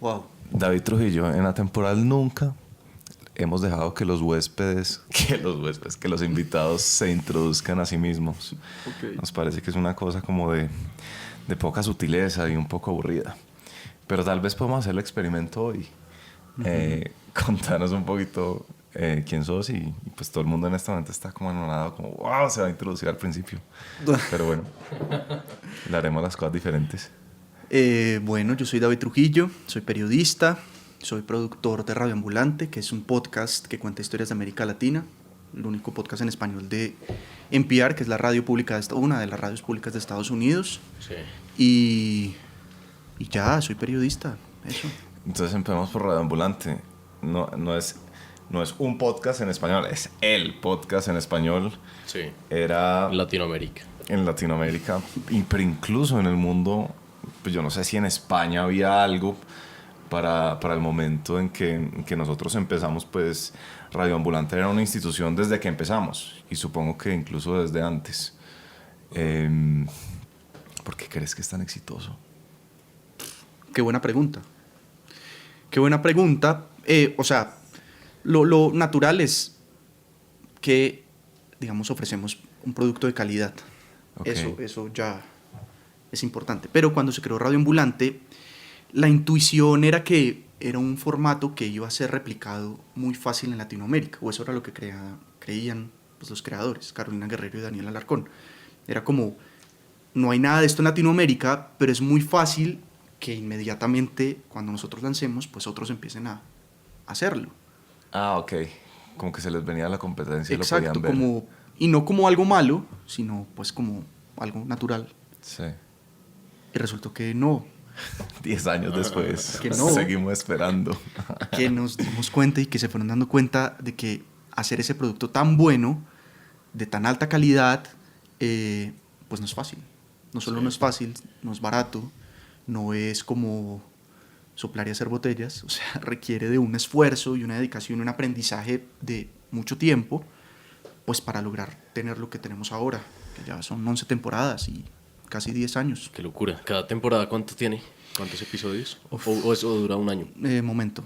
Wow. David Trujillo, en la temporal nunca hemos dejado que los invitados se introduzcan a sí mismos. Okay. Nos parece que es una cosa como de poca sutileza y un poco aburrida. Pero tal vez podemos hacer el experimento hoy. Contanos un poquito quién sos y pues todo el mundo en este momento está como anonadado, como wow, se va a introducir al principio. Pero bueno, le haremos las cosas diferentes. Bueno, yo soy David Trujillo, soy periodista, soy productor de Radio Ambulante, que es un podcast que cuenta historias de América Latina, el único podcast en español de NPR, que es la radio pública una de las radios públicas de Estados Unidos. Sí. Y ya, soy periodista, eso. Entonces empezamos por Radio Ambulante. No es un podcast en español, es el podcast en español. Sí. Era En Latinoamérica. En Latinoamérica, pero incluso en el mundo, pues yo no sé si en España había algo para el momento en que nosotros empezamos, pues Radio Ambulante era una institución desde que empezamos y supongo que incluso desde antes. ¿Por qué crees que es tan exitoso? Qué buena pregunta. Qué buena pregunta. O sea, lo natural es que, digamos, ofrecemos un producto de calidad. Okay. Eso ya es importante. Pero cuando se creó Radio Ambulante, la intuición era que era un formato que iba a ser replicado muy fácil en Latinoamérica, o eso era lo que creían pues, los creadores, Carolina Guerrero y Daniel Alarcón. Era como, no hay nada de esto en Latinoamérica, pero es muy fácil que inmediatamente cuando nosotros lancemos, pues otros empiecen a hacerlo. Ah, ok. Como que se les venía la competencia. Exacto, y lo podían ver. Y no como algo malo, sino pues como algo natural. Sí. Y resultó que no. 10 años después, que no, seguimos esperando. Que nos dimos cuenta y que se fueron dando cuenta de que hacer ese producto tan bueno, de tan alta calidad, pues no es fácil. No solo no es fácil, no es barato, no es como soplar y hacer botellas, o sea, requiere de un esfuerzo y una dedicación y un aprendizaje de mucho tiempo, pues para lograr tener lo que tenemos ahora, que ya son 11 temporadas y casi 10 años. Qué locura. ¿Cada temporada cuánto tiene? ¿Cuántos episodios? ¿O eso dura un año? Momento,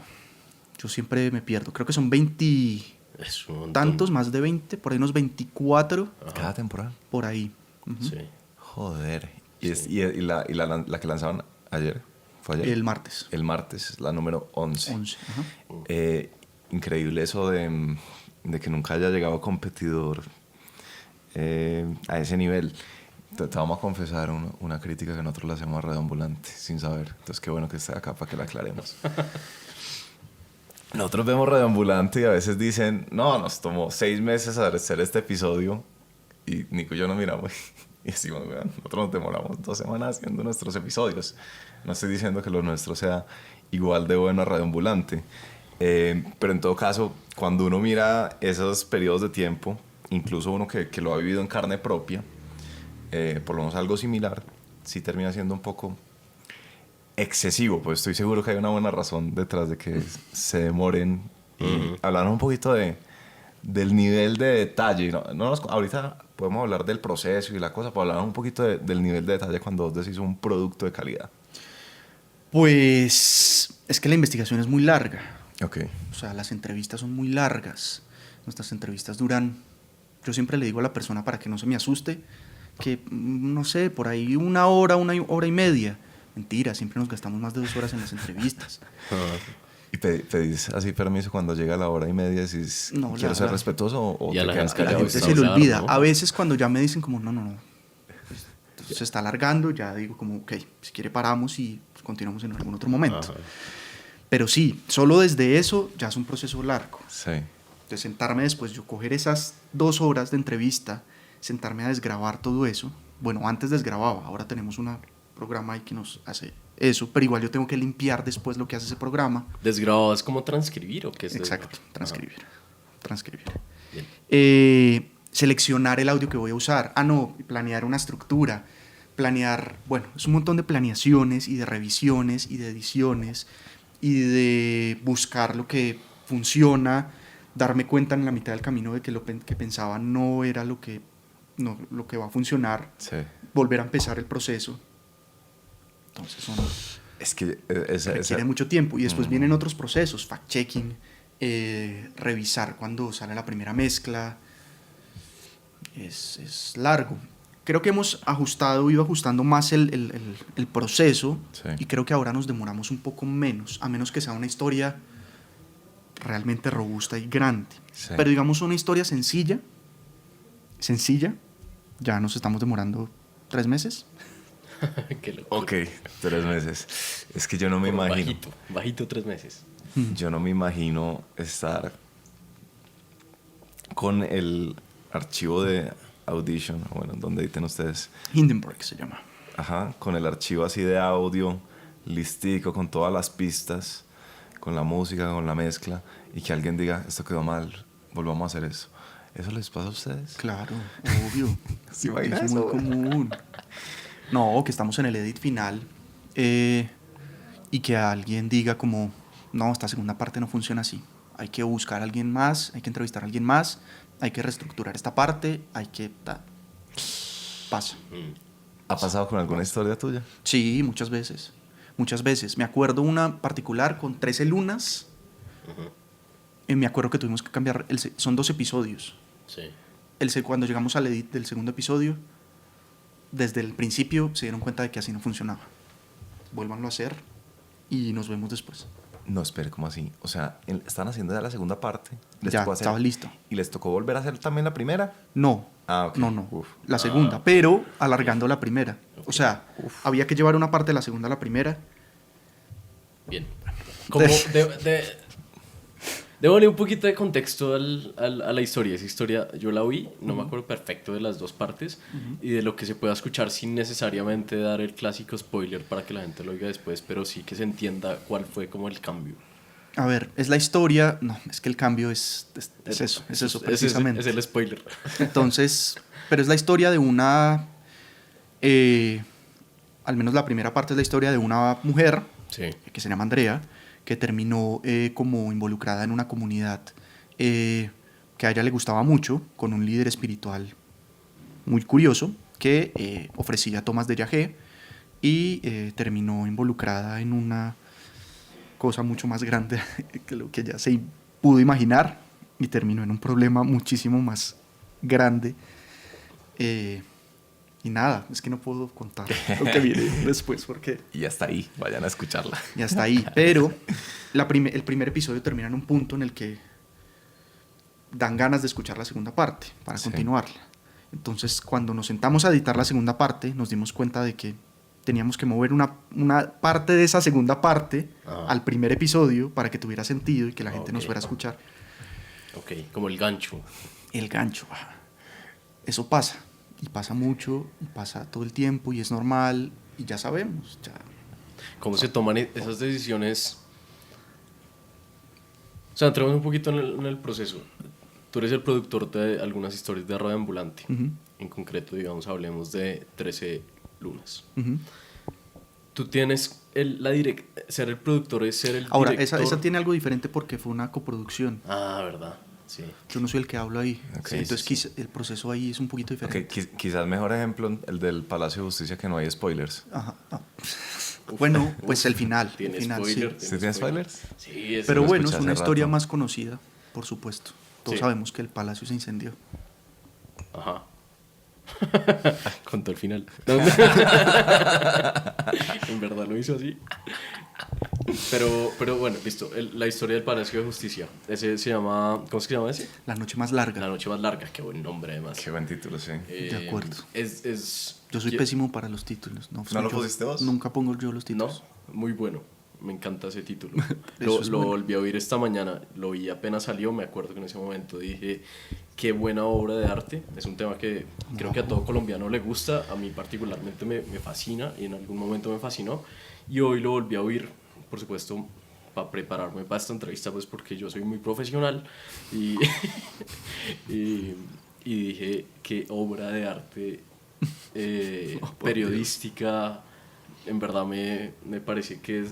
yo siempre me pierdo, creo que son 20 Es un montón. tantos, más de 20, por ahí unos 24. Ajá. Cada temporada. Por ahí. Sí. Joder. Sí. Y la que lanzaron ayer, ¿fue ayer? El martes. El martes, la número 11. 11, ajá. Increíble eso de que nunca haya llegado competidor a ese nivel. Te vamos a confesar una crítica que nosotros le hacemos a Radio Ambulante sin saber. Entonces qué bueno que esté acá para que la aclaremos. Nosotros vemos Radio Ambulante y a veces dicen, no, nos tomó 6 meses hacer este episodio. Y Nico y yo nos miramos y decimos, nosotros nos demoramos 2 semanas haciendo nuestros episodios. No estoy diciendo que lo nuestro sea igual de bueno a Radio Ambulante. Pero en todo caso, cuando uno mira esos periodos de tiempo, incluso uno que lo ha vivido en carne propia, por lo menos algo similar, sí termina siendo un poco excesivo, pues estoy seguro que hay una buena razón detrás de que se demoren. Y hablar un poquito del nivel de detalle. Ahorita podemos hablar del proceso y la cosa, pero hablar un poquito del nivel de detalle cuando vos decís un producto de calidad. Pues es que la investigación es muy larga. Ok. O sea, las entrevistas son muy largas. Nuestras entrevistas duran, yo siempre le digo a la persona para que no se me asuste, que no sé, por ahí una hora y media. Mentira, siempre nos gastamos más de 2 horas en las entrevistas. ¿Y pedís así permiso cuando llega la hora y media? ¿Decís, no, quiero ser respetuoso o y te quedas a la callado? gente se le olvida. ¿No? A veces cuando ya me dicen como, no, pues, se está alargando, ya digo como, ok, si quiere paramos y pues, continuamos en algún otro momento. Ajá. Pero sí, solo desde eso ya es un proceso largo. Sí. De sentarme después, yo coger esas 2 horas de entrevista, sentarme a desgrabar todo eso. Bueno, antes desgrababa, ahora tenemos un programa ahí que nos hace eso, pero igual yo tengo que limpiar después lo que hace ese programa. ¿Desgrabado es como transcribir o qué es? Exacto, transcribir. Bien. Seleccionar el audio que voy a usar. Planear una estructura. Planear, bueno, es un montón de planeaciones y de revisiones y de ediciones y de buscar lo que funciona, darme cuenta en la mitad del camino de que lo que pensaba no era lo que va a funcionar, Sí. volver a empezar el proceso. Entonces Es que requiere mucho tiempo. Y después vienen otros procesos, fact-checking, revisar cuando sale la primera mezcla. Es largo. Creo que hemos ido ajustando más el proceso, Sí. y creo que ahora nos demoramos un poco menos, a menos que sea una historia realmente robusta y grande. Sí. Pero digamos una historia sencilla, ya nos estamos demorando 3 meses. Qué locura. Ok, 3 meses. Es que yo no me Por imagino. Bajito 3 meses. Yo no me imagino estar con el archivo de Audition, bueno, donde editen ustedes. Hindenburg se llama. Ajá, con el archivo así de audio, listico, con todas las pistas, con la música, con la mezcla, y que alguien diga, esto quedó mal, volvamos a hacer eso. ¿Eso les pasa a ustedes? Claro, obvio. ¿Se imagina Es eso? muy común. No, que estamos en el edit final, y que alguien diga como, no, esta segunda parte no funciona así. Hay que buscar a alguien más, hay que entrevistar a alguien más, hay que reestructurar esta parte, hay que... Pasa. ¿Ha pasado con alguna historia tuya? Sí, muchas veces. Muchas veces. Me acuerdo una particular con 13 lunas. Me acuerdo que tuvimos que cambiar... son 2 episodios. Sí. Cuando llegamos al edit del segundo episodio, desde el principio se dieron cuenta de que así no funcionaba. Vuélvanlo a hacer y nos vemos después. No, espere, ¿cómo así? O sea, están haciendo ya la segunda parte. Ya, tocó hacer- estaba listo. ¿Y les tocó volver a hacer también la primera? No, Ah, ok. no. Uf. La segunda, pero alargando la primera. O sea, había que llevar una parte de la segunda a la primera. Bien. Como démosle un poquito de contexto a la historia. Esa historia yo la vi, no me acuerdo perfecto de las dos partes y de lo que se pueda escuchar sin necesariamente dar el clásico spoiler para que la gente lo oiga después, pero sí que se entienda cuál fue como el cambio. A ver, es la historia... No, es que el cambio es eso precisamente. Es el spoiler. Entonces, pero es la historia de una... al menos la primera parte es la historia de una mujer, Sí. que se llama Andrea, que terminó como involucrada en una comunidad que a ella le gustaba mucho, con un líder espiritual muy curioso, que ofrecía tomas de yagé, y terminó involucrada en una cosa mucho más grande que lo que ella se pudo imaginar, y terminó en un problema muchísimo más grande. Y nada, es que no puedo contar lo que viene después porque Y hasta ahí, vayan a escucharla. ya está ahí. Pero el primer episodio termina en un punto en el que dan ganas de escuchar la segunda parte para Sí. continuarla. Entonces, cuando nos sentamos a editar la segunda parte, nos dimos cuenta de que teníamos que mover una parte de esa segunda parte al primer episodio para que tuviera sentido y que la gente nos fuera a escuchar. Ok, como el gancho. El gancho. Eso pasa. Y pasa mucho, y pasa todo el tiempo, y es normal, y ya sabemos. Ya. ¿Cómo se toman esas decisiones? O sea, entremos un poquito en el proceso. Tú eres el productor de algunas historias de Radio Ambulante. Ujú, En concreto, digamos, hablemos de 13 lunas. ujú. Tú tienes ser el productor es ser el Ahora, director. esa tiene algo diferente porque fue una coproducción. Ah, verdad. Sí. Yo no soy el que hablo ahí. Ok. Entonces, Sí, sí. el proceso ahí es un poquito Ok, diferente. quizás mejor ejemplo el del Palacio de Justicia, que no hay spoilers. Ajá. Bueno, pues el final. Tiene el final, spoiler. sí. ¿Sí tiene spoilers? Sí, es Pero lo bueno, escuché es una hace historia rato. más conocida, por supuesto. Todos Sí. sabemos que el palacio se incendió. Ajá. Contó el final. En verdad lo hizo así. Pero bueno, listo. La historia del Palacio de Justicia. Ese se llama. ¿Cómo es que se llama ese? La noche más larga. La noche más larga. Qué buen nombre, además. Qué buen título, sí. De acuerdo. Yo Yo soy pésimo para los títulos. No, ¿No lo yo. pusiste vos? Nunca pongo yo los No, títulos. muy bueno. Me encanta ese título. Eso es lo bueno. volví a oír esta mañana. Lo vi apenas salió. Me acuerdo que en ese momento dije, qué buena obra de arte. Es un tema que creo que a todo colombiano le gusta. A mí particularmente me fascina y en algún momento me fascinó. Y hoy lo volví a oír, por supuesto, para prepararme para esta entrevista, pues porque yo soy muy profesional. Y, y dije, qué obra de arte periodística. En verdad me parece que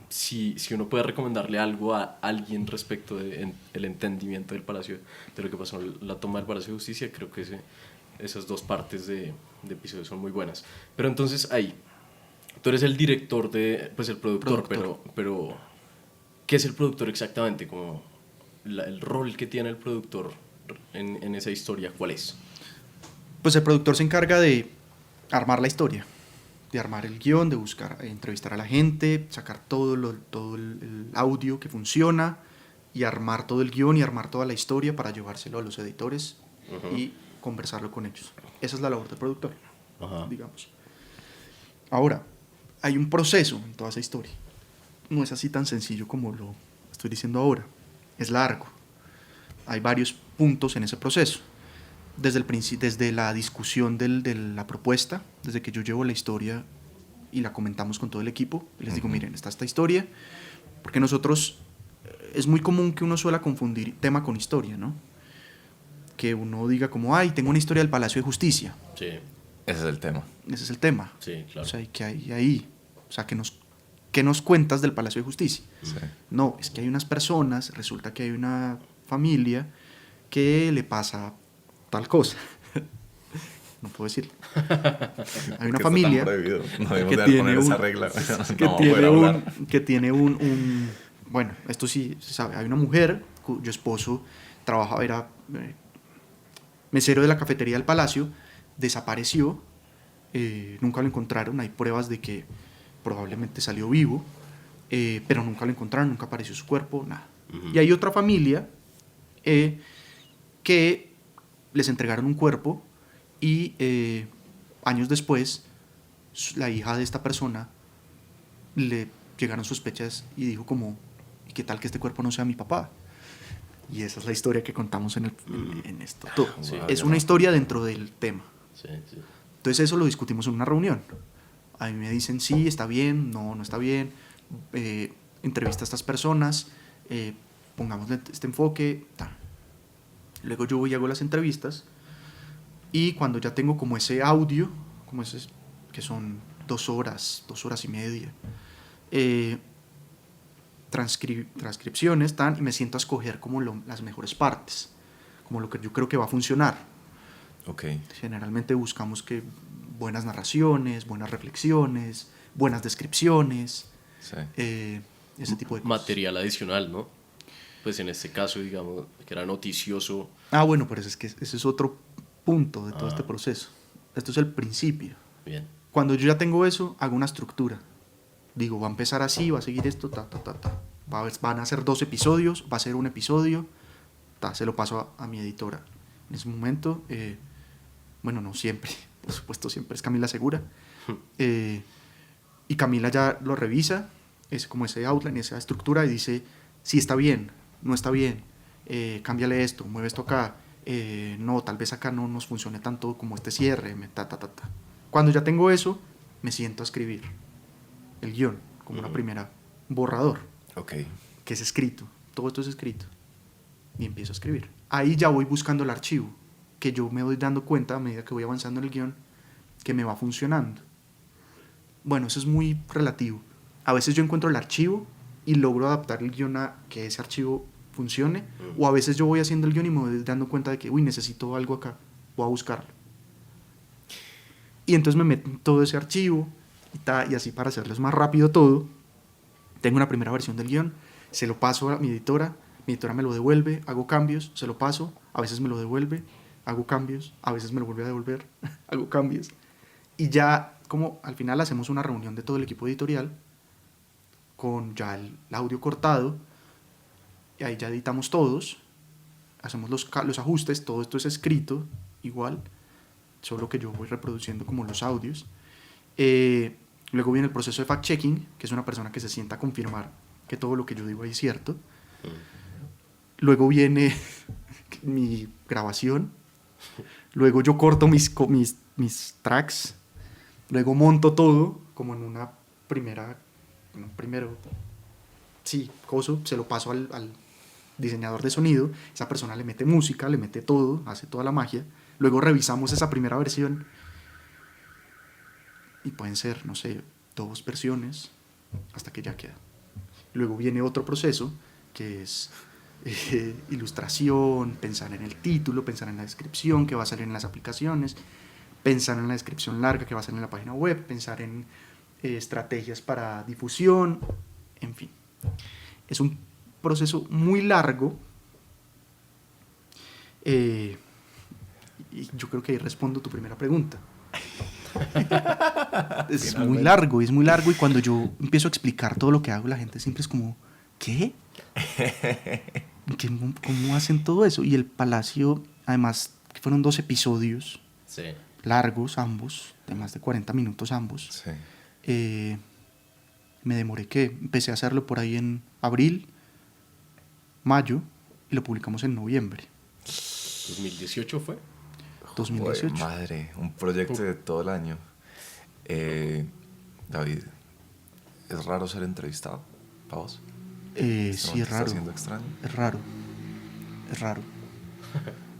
si uno puede recomendarle algo a alguien respecto del entendimiento del Palacio, de lo que pasó en la toma del Palacio de Justicia, creo que esas dos partes de episodio son muy buenas. Pero entonces ahí, Tú eres el director pues el productor. Productor. Pero ¿qué es el productor exactamente? Como el rol que tiene el productor en esa historia, ¿cuál es? Pues el productor se encarga de armar la historia, de armar el guión, de buscar, entrevistar a la gente, sacar todo el audio que funciona y armar todo el guión y armar toda la historia para llevárselo a los editores y conversarlo con ellos. Esa es la labor del productor, digamos. Ahora, hay un proceso en toda esa historia. No es así tan sencillo como lo estoy diciendo ahora. Es largo. Hay varios puntos en ese proceso. Desde la discusión de la propuesta, desde que yo llevo la historia y la comentamos con todo el equipo, y les digo, miren, está esta historia, porque nosotros, es muy común que uno suela confundir tema con historia, ¿no? Que uno diga como, ay, tengo una historia del Palacio de Justicia. Sí, Ese es el tema. Ese es el tema. sí, claro. O sea, ¿qué hay ahí? O sea, ¿qué nos cuentas del Palacio de Justicia? Sí. No, es que hay unas personas, resulta que hay una familia que le pasa tal cosa. No puedo decirlo. Hay una familia No debemos que de tiene poner esa un- regla. que No, tiene poder hablar. que tiene un bueno, esto sí se sabe. Hay una mujer cuyo esposo era mesero de la cafetería del Palacio, desapareció, nunca lo encontraron. Hay pruebas de que probablemente salió vivo, pero nunca lo encontraron, nunca apareció su cuerpo, nada. Y hay otra familia que les entregaron un cuerpo y años después la hija de esta persona le llegaron sospechas y dijo como, ¿y qué tal que este cuerpo no sea mi papá? Y esa es la historia que contamos en esto. Todo. Sí. Es una historia dentro del tema. Sí, sí. Entonces eso lo discutimos en una reunión. A mí me dicen, sí, está bien, no está bien. Entrevista a estas personas, pongámosle este enfoque. Ta. Luego yo voy y hago las entrevistas. Y cuando ya tengo como ese audio, como ese, que son 2 horas y media, transcripciones, y me siento a escoger como las mejores partes, como lo que yo creo que va a funcionar. Ok. Generalmente buscamos que buenas narraciones, buenas reflexiones, buenas descripciones, Sí. ese tipo de cosas. Material adicional, ¿no? Pues en este caso, digamos, que era noticioso. Bueno, pero es que ese es otro punto de todo este proceso. Esto es el principio. Bien. Cuando yo ya tengo eso, hago una estructura. Digo, va a empezar así, va a seguir esto, van a ser 2 episodios, va a ser un episodio, se lo paso a mi editora. En ese momento, bueno, no siempre, por supuesto, siempre es Camila Segura. Y Camila ya lo revisa, es como ese outline, esa estructura, y dice, sí, está bien, no está bien, cámbiale esto, mueve esto acá, no, tal vez acá no nos funcione tanto como este cierre, Cuando ya tengo eso, me siento a escribir el guión, como una primera borrador, Ok. que es escrito, todo esto es escrito, y empiezo a escribir. Ahí ya voy buscando el archivo, que yo me voy dando cuenta a medida que voy avanzando en el guión, que me va funcionando. Bueno, eso es muy relativo. A veces yo encuentro el archivo y logro adaptar el guión a que ese archivo funcione, o a veces yo voy haciendo el guión y me voy dando cuenta de que, necesito algo acá, voy a buscarlo. Y entonces me meto en todo ese archivo, y así para hacerles más rápido todo, tengo una primera versión del guión, se lo paso a mi editora me lo devuelve, hago cambios, se lo paso, a veces me lo devuelve, hago cambios, a veces me lo vuelve a devolver, hago cambios. Y ya como al final hacemos una reunión de todo el equipo editorial con ya el audio cortado, y ahí ya editamos todos, hacemos los ajustes, todo esto es escrito igual, solo que yo voy reproduciendo como los audios. Luego viene el proceso de fact-checking, que es una persona que se sienta a confirmar que todo lo que yo digo ahí es cierto. Luego viene mi grabación. Luego yo corto mis tracks. Luego monto todo como en una primero, coso, se lo paso al diseñador de sonido. Esa persona le mete música, le mete todo, hace toda la magia. Luego revisamos esa primera versión. Y pueden ser, no sé, 2 versiones hasta que ya queda. Luego viene otro proceso que es ilustración, pensar en el título, pensar en la descripción que va a salir en las aplicaciones, pensar en la descripción larga que va a salir en la página web, pensar en estrategias para difusión, en fin. Es un proceso muy largo. Y yo creo que ahí respondo tu primera pregunta. Es muy largo, es muy largo, y cuando yo empiezo a explicar todo lo que hago, la gente siempre es como, ¿qué? ¿Cómo hacen todo eso? Y el Palacio, además, que fueron 2 episodios Sí. largos ambos, de más de 40 minutos ambos. Sí. Me demoré, que empecé a hacerlo por ahí en abril, mayo, y lo publicamos en noviembre. ¿2018 fue? 2018. Joder, madre, un proyecto de todo el año. David, ¿es raro ser entrevistado para vos? Sí, ¿Te es raro. está haciendo extraño? Es raro. Es raro.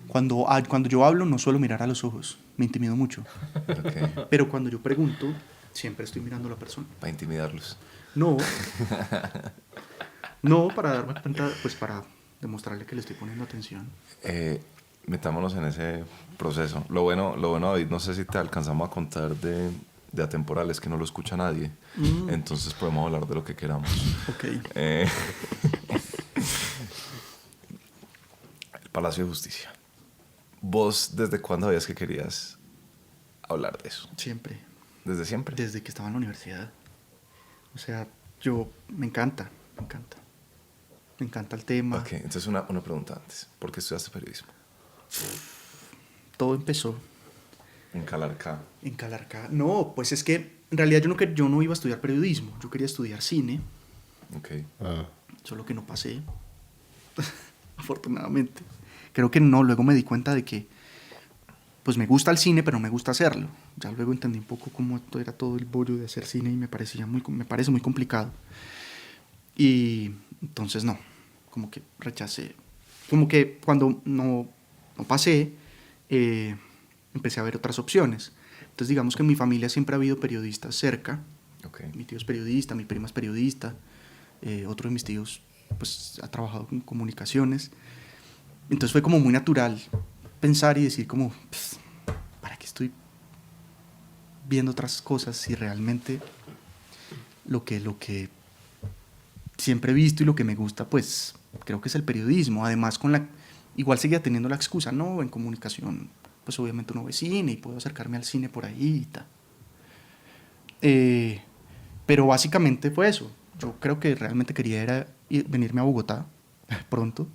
Cuando yo hablo no suelo mirar a los ojos, me intimido mucho. Ok, Pero cuando yo pregunto, siempre estoy mirando a la persona. para intimidarlos. No. No, para darme cuenta, pues para demostrarle que le estoy poniendo atención. Metámonos en ese proceso. Lo bueno, David, no sé si te alcanzamos a contar de Atemporales, que no lo escucha nadie. Entonces podemos hablar de lo que queramos. Ok. El Palacio de Justicia. ¿Vos desde cuándo sabías que querías hablar de eso? Siempre. ¿Desde siempre? Desde que estaba en la universidad. O sea, me encanta. Me encanta el tema. Ok, entonces una pregunta antes. ¿Por qué estudiaste periodismo? Todo empezó En Calarcá. en Calarcá. No, pues es que en realidad yo no iba a estudiar periodismo. Yo quería estudiar cine, Ok. solo que no pasé. Afortunadamente. Creo que no, luego me di cuenta de que pues me gusta el cine, pero no me gusta hacerlo. Ya luego entendí un poco cómo era todo el bollo de hacer cine y me parece muy complicado. Y entonces no, como que rechacé. Como que cuando no pasé, empecé a ver otras opciones. Entonces digamos que en mi familia siempre ha habido periodistas cerca. Ok. Mi tío es periodista, mi prima es periodista, otro de mis tíos pues ha trabajado en comunicaciones. Entonces fue como muy natural pensar y decir como, ¿para qué estoy viendo otras cosas si realmente lo que siempre he visto y lo que me gusta, pues creo que es el periodismo? Además, igual seguía teniendo la excusa, no, en comunicación, pues obviamente uno ve cine y puedo acercarme al cine por ahí y tal. Pero básicamente fue eso. Yo creo que realmente quería venirme a Bogotá pronto,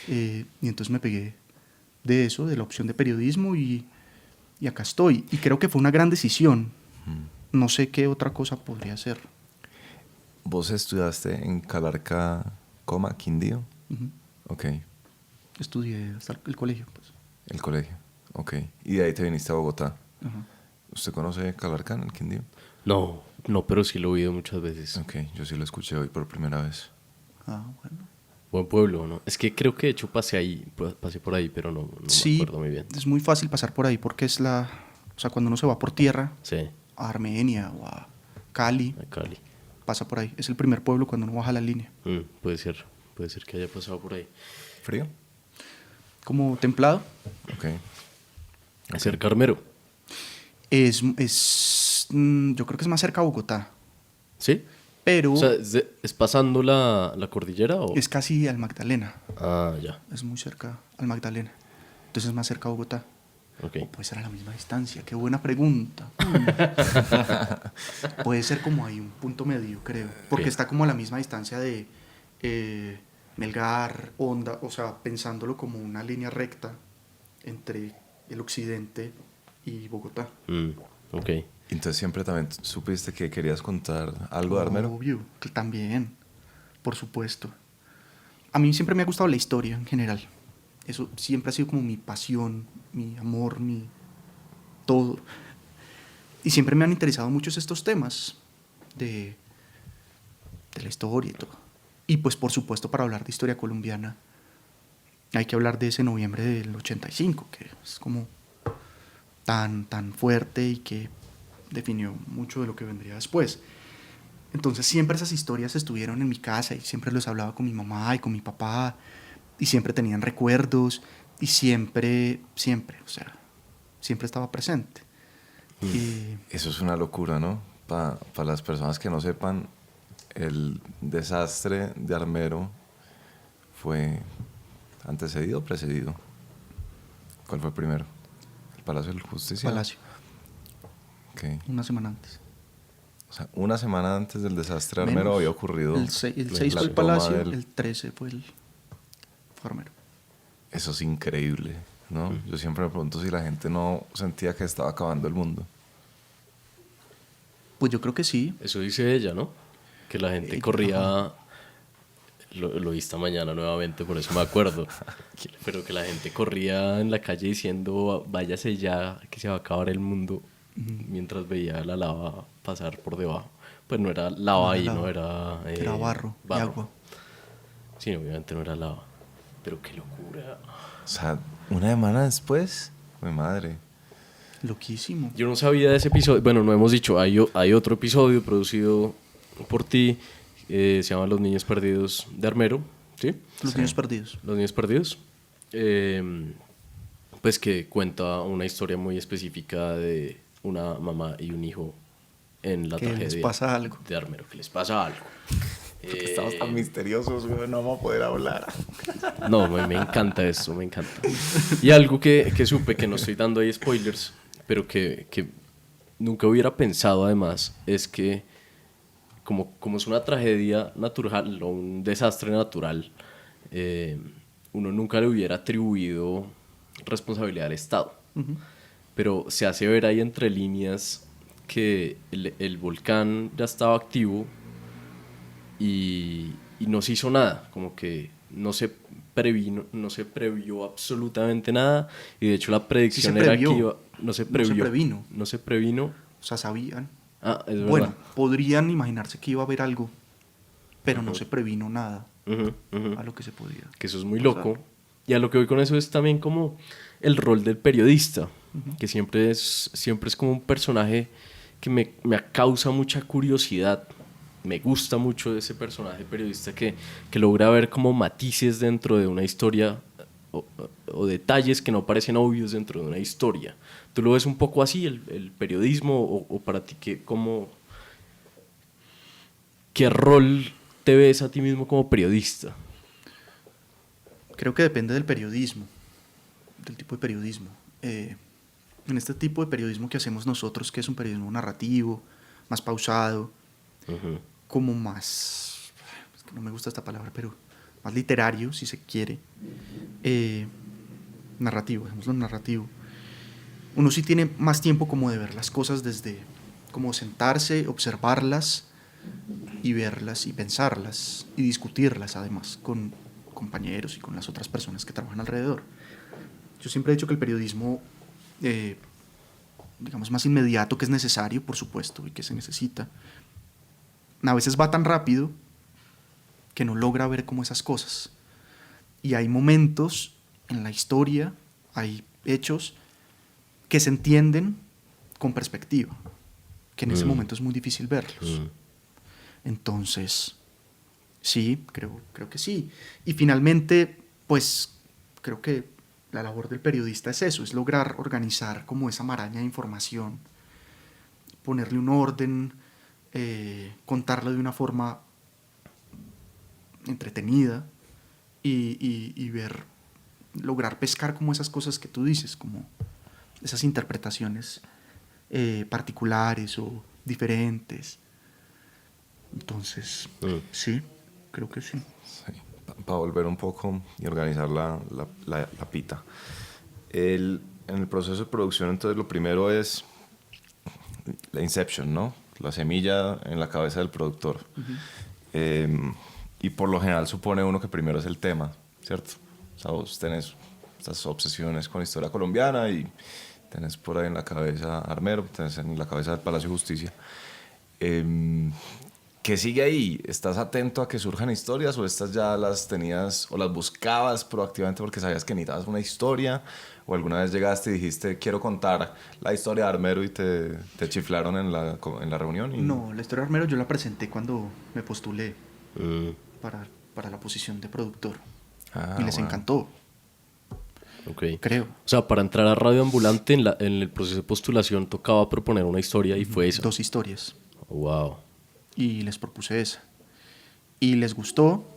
y entonces me pegué de eso, de la opción de periodismo, y acá estoy. Y creo que fue una gran decisión. No sé qué otra cosa podría ser. ¿Vos estudiaste en Calarcá, Quindío? Uh-huh. Ok. Estudié hasta el colegio, pues. El colegio. Ok. Y de ahí te viniste a Bogotá. Ajá. ¿Usted conoce Calarcá, en el Quindío? No, pero sí lo he oído muchas veces. Ok, yo sí lo escuché hoy por primera vez. Ah, bueno. Buen pueblo, ¿no? Es que creo que de hecho pasé por ahí, pero no Sí, me acuerdo muy bien. es muy fácil pasar por ahí porque o sea, cuando uno se va por tierra Sí, a Armenia o a Cali, a Cali. pasa por ahí. Es el primer pueblo cuando uno baja la línea. Puede ser que haya pasado por ahí. ¿Frío? Como templado. Ok. A ser Carmero. Yo creo que es más cerca a Bogotá, ¿Sí? pero O sea, ¿es pasando la cordillera o...? es casi al Magdalena. Ah, ya. Es muy cerca al Magdalena. Entonces es más cerca a Bogotá. Ok. O puede ser a la misma distancia. Qué buena pregunta. Puede ser como ahí un punto medio, creo. Porque Sí. está como a la misma distancia de Melgar, Honda. O sea, pensándolo como una línea recta entre el occidente y Bogotá. Ok. Entonces siempre también supiste que querías contar algo de Armero. Obvio, que también, por supuesto. A mí siempre me ha gustado la historia en general. Eso siempre ha sido como mi pasión, mi amor, mi todo. Y siempre me han interesado mucho estos temas de la historia y todo. Y pues por supuesto, para hablar de historia colombiana hay que hablar de ese noviembre del 85, que es como tan fuerte y que definió mucho de lo que vendría después. Entonces siempre esas historias estuvieron en mi casa y siempre los hablaba con mi mamá y con mi papá, y siempre tenían recuerdos y siempre, o sea, siempre estaba presente. Y Eso es una locura, ¿no? Para las personas que no sepan, el desastre de Armero fue antecedido o precedido. ¿Cuál fue primero? ¿El Palacio de Justicia? Palacio. Okay. Una semana antes. O sea, una semana antes del desastre de Armero Menos. había ocurrido. El 6 fue el toma Palacio, del- el 13 fue el Armero. Eso es increíble, ¿no? Yo siempre me pregunto si la gente no sentía que estaba acabando el mundo. Pues yo creo que sí. Eso dice ella, ¿no? Que la gente corría, lo vi esta mañana nuevamente, por eso me acuerdo, pero que la gente corría en la calle diciendo, váyase ya, que se va a acabar el mundo, mientras veía la lava pasar por debajo. Pues no era lava No era ahí, lava, no era... Era barro y agua. Sí, obviamente no era lava. Pero qué locura. O sea, una semana después, mi madre. Loquísimo. Yo no sabía de ese episodio. Bueno, no hemos dicho, hay otro episodio producido por ti, se llama Los Niños Perdidos de Armero, ¿sí? Los niños perdidos. Los Niños Perdidos. Pues que cuenta una historia muy específica de una mamá y un hijo en la Que tragedia les pasa algo. de Armero, que les pasa algo. Estamos tan misteriosos, güey, no vamos a poder hablar. No, me encanta esto, me encanta. Y algo que supe, que no estoy dando ahí spoilers, pero que nunca hubiera pensado además, es que como es una tragedia natural o un desastre natural, uno nunca le hubiera atribuido responsabilidad al Estado. Pero se hace ver ahí entre líneas que el volcán ya estaba activo y no se hizo nada, como que no se previó absolutamente nada, y de hecho la predicción Sí se era previó. que iba, no se previno. O sea, sabían. Ah, es verdad. Bueno, podrían imaginarse que iba a haber algo, pero no se previno nada Ujú, ujú. a lo que se podía. Que eso es muy pasar. loco. Y a lo que voy con eso es también como el rol del periodista, que siempre es como un personaje que me causa mucha curiosidad. Me gusta mucho ese personaje periodista que logra ver como matices dentro de una historia o detalles que no parecen obvios dentro de una historia. ¿Tú lo ves un poco así, el periodismo, o para ti qué rol te ves a ti mismo como periodista? Creo que depende del periodismo, del tipo de periodismo. En este tipo de periodismo que hacemos nosotros, que es un periodismo narrativo, más pausado, como más, es que no me gusta esta palabra, pero más literario, si se quiere, narrativo, dejémoslo narrativo. Uno sí tiene más tiempo como de ver las cosas desde, como sentarse, observarlas y verlas y pensarlas y discutirlas además con compañeros y con las otras personas que trabajan alrededor. Yo siempre he dicho que el periodismo, digamos, más inmediato, que es necesario, por supuesto, y que se necesita, a veces va tan rápido que no logra ver como esas cosas. Y hay momentos en la historia, hay hechos que se entienden con perspectiva, que en ese momento es muy difícil verlos. Entonces, sí, creo que sí. Y finalmente, pues, creo que la labor del periodista es eso, es lograr organizar como esa maraña de información, ponerle un orden, contarlo de una forma entretenida y ver, lograr pescar como esas cosas que tú dices, como esas interpretaciones particulares o diferentes. Entonces, sí, creo que sí. Sí, para volver un poco y organizar la pita. En el proceso de producción, entonces, lo primero es la inception, ¿no? La semilla en la cabeza del productor. Y por lo general supone uno que primero es el tema, ¿cierto? O sea, vos tenés estas obsesiones con la historia colombiana y tenés por ahí en la cabeza Armero, tenés en la cabeza del Palacio de Justicia. ¿Qué sigue ahí? ¿Estás atento a que surjan historias o estas ya las tenías o las buscabas proactivamente porque sabías que necesitabas una historia? ¿O alguna vez llegaste y dijiste, quiero contar la historia de Armero y te chiflaron en la reunión? Y... No, la historia de Armero yo la presenté cuando me postulé para la posición de productor. Y les encantó. Okay. Creo. O sea, para entrar a Radio Ambulante en el proceso de postulación tocaba proponer una historia y fue esa. 2 historias. Wow. Y les propuse esa. Y les gustó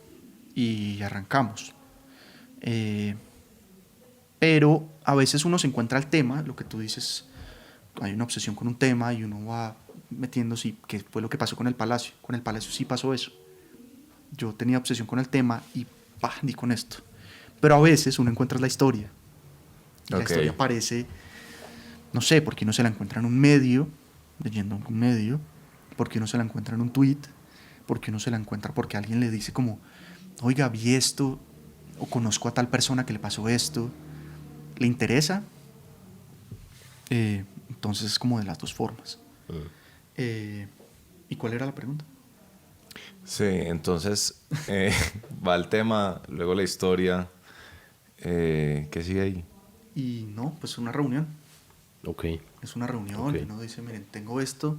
y arrancamos. Pero a veces uno se encuentra el tema, lo que tú dices, hay una obsesión con un tema y uno va metiéndose, y que fue lo que pasó con el Palacio. Con el Palacio sí pasó eso. Yo tenía obsesión con el tema y di con esto. Pero a veces uno encuentra la historia. Y la historia aparece, no sé, porque uno se la encuentra en un medio, leyendo en un medio, porque uno se la encuentra en un tweet, porque uno se la encuentra porque alguien le dice como, oiga, vi esto, o conozco a tal persona que le pasó esto, ¿le interesa? Entonces es como de las dos formas. ¿Y cuál era la pregunta? Sí, entonces va el tema, luego la historia. ¿Qué sigue ahí? Y no, pues una reunión. Ok. Es una reunión, Ok. y uno dice, miren, tengo esto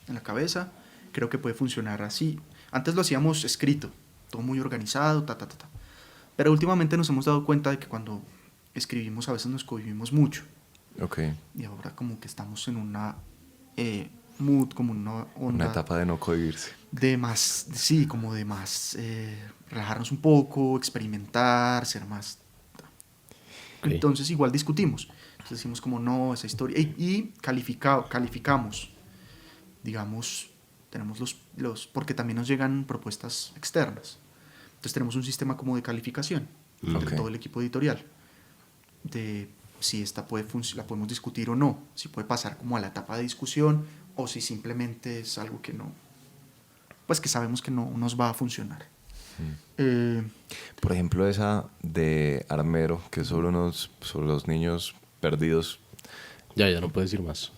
en la cabeza, creo que puede funcionar así. Antes lo hacíamos escrito, todo muy organizado, Pero últimamente nos hemos dado cuenta de que cuando escribimos a veces nos cohibimos mucho. Ok. Y ahora como que estamos en una mood, como una onda. Una etapa de no cohibirse. De más, sí, como de más relajarnos un poco, experimentar, ser más. Ok. Entonces igual discutimos. Entonces decimos como no, esa historia. Y calificamos. Digamos, tenemos porque también nos llegan propuestas externas. Entonces tenemos un sistema como de calificación entre todo el equipo editorial. De si esta la podemos discutir o no. Si puede pasar como a la etapa de discusión o si simplemente es algo que no, pues que sabemos que no nos va a funcionar. Por ejemplo, esa de Armero, que es sobre los niños perdidos. Ya no puedes decir más.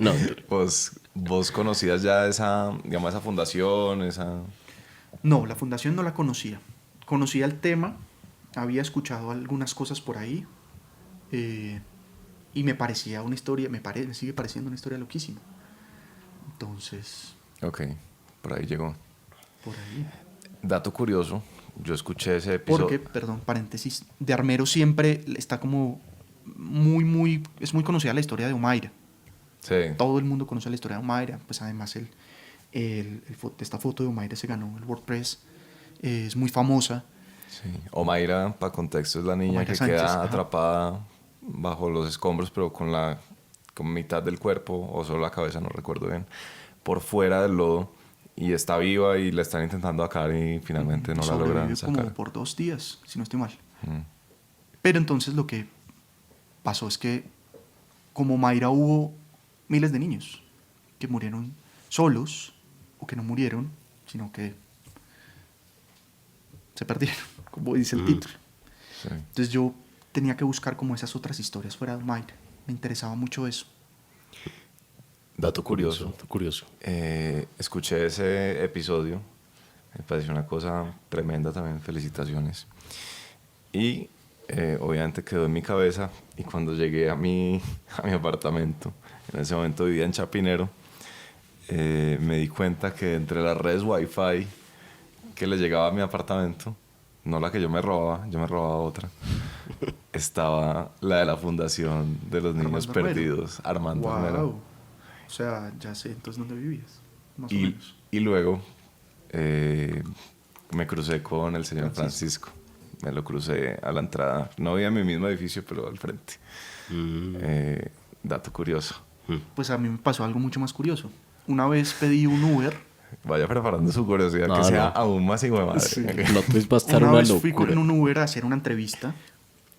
No. Pues vos conocías ya esa fundación, No, la fundación no la conocía. Conocía el tema, había escuchado algunas cosas por ahí y me parecía una historia, me sigue pareciendo una historia loquísima. Entonces, Ok, por ahí llegó. por ahí. Dato curioso, yo escuché ese episodio. Porque, perdón, paréntesis, de Armero siempre está como es muy conocida la historia de Omaira. Sí. Todo el mundo conoce la historia de Omaira, pues además esta foto de Omaira se ganó el WordPress, es muy famosa. Sí. Omaira, para contexto, es la niña Omaira que Sánchez, queda ajá. atrapada bajo los escombros, pero con mitad del cuerpo, o solo la cabeza, no recuerdo bien, por fuera del lodo, y está viva y la están intentando sacar y finalmente no la Sobrevive logran sacar. como por 2 días, si no estoy mal. Pero entonces lo que pasó es que como Mayra hubo miles de niños que murieron solos o que no murieron, sino que se perdieron, como dice el título. Sí. Entonces yo tenía que buscar como esas otras historias fuera de Mayra. Me interesaba mucho eso. Dato curioso. Escuché ese episodio, me pareció una cosa tremenda también, felicitaciones. Y obviamente quedó en mi cabeza, y cuando llegué a mi apartamento, en ese momento vivía en Chapinero, me di cuenta que entre las redes Wi-Fi que le llegaba a mi apartamento, no la que yo me robaba otra, estaba la de la Fundación de los Niños Armando Armero. Perdidos, Armando Wow. Armero. O sea, ya sé entonces dónde vivías, más o Y, menos. y luego me crucé con el señor Francisco. Me lo crucé a la entrada. No había en mi mismo edificio, pero al frente. Dato curioso. Pues a mí me pasó algo mucho más curioso. Una vez pedí un Uber. Vaya preparando su curiosidad, No, que sea no. aún más hijo de madre. Sí. No, pues va a estar Una una vez fui locura. con un Uber a hacer una entrevista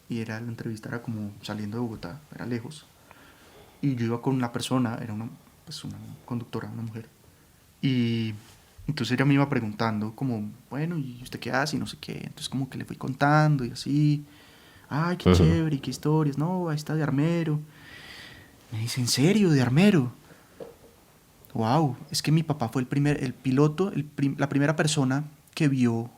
y la entrevista era como saliendo de Bogotá, era lejos. Y yo iba con una persona, era una conductora, una mujer. Y entonces ella me iba preguntando como, bueno, ¿y usted qué hace? Y no sé qué. Entonces como que le fui contando y así. Ay, qué chévere, y qué historias. No, ahí está de Armero. Me dice, ¿en serio? ¿De Armero? Wow, es que mi papá fue el piloto, la primera persona que vio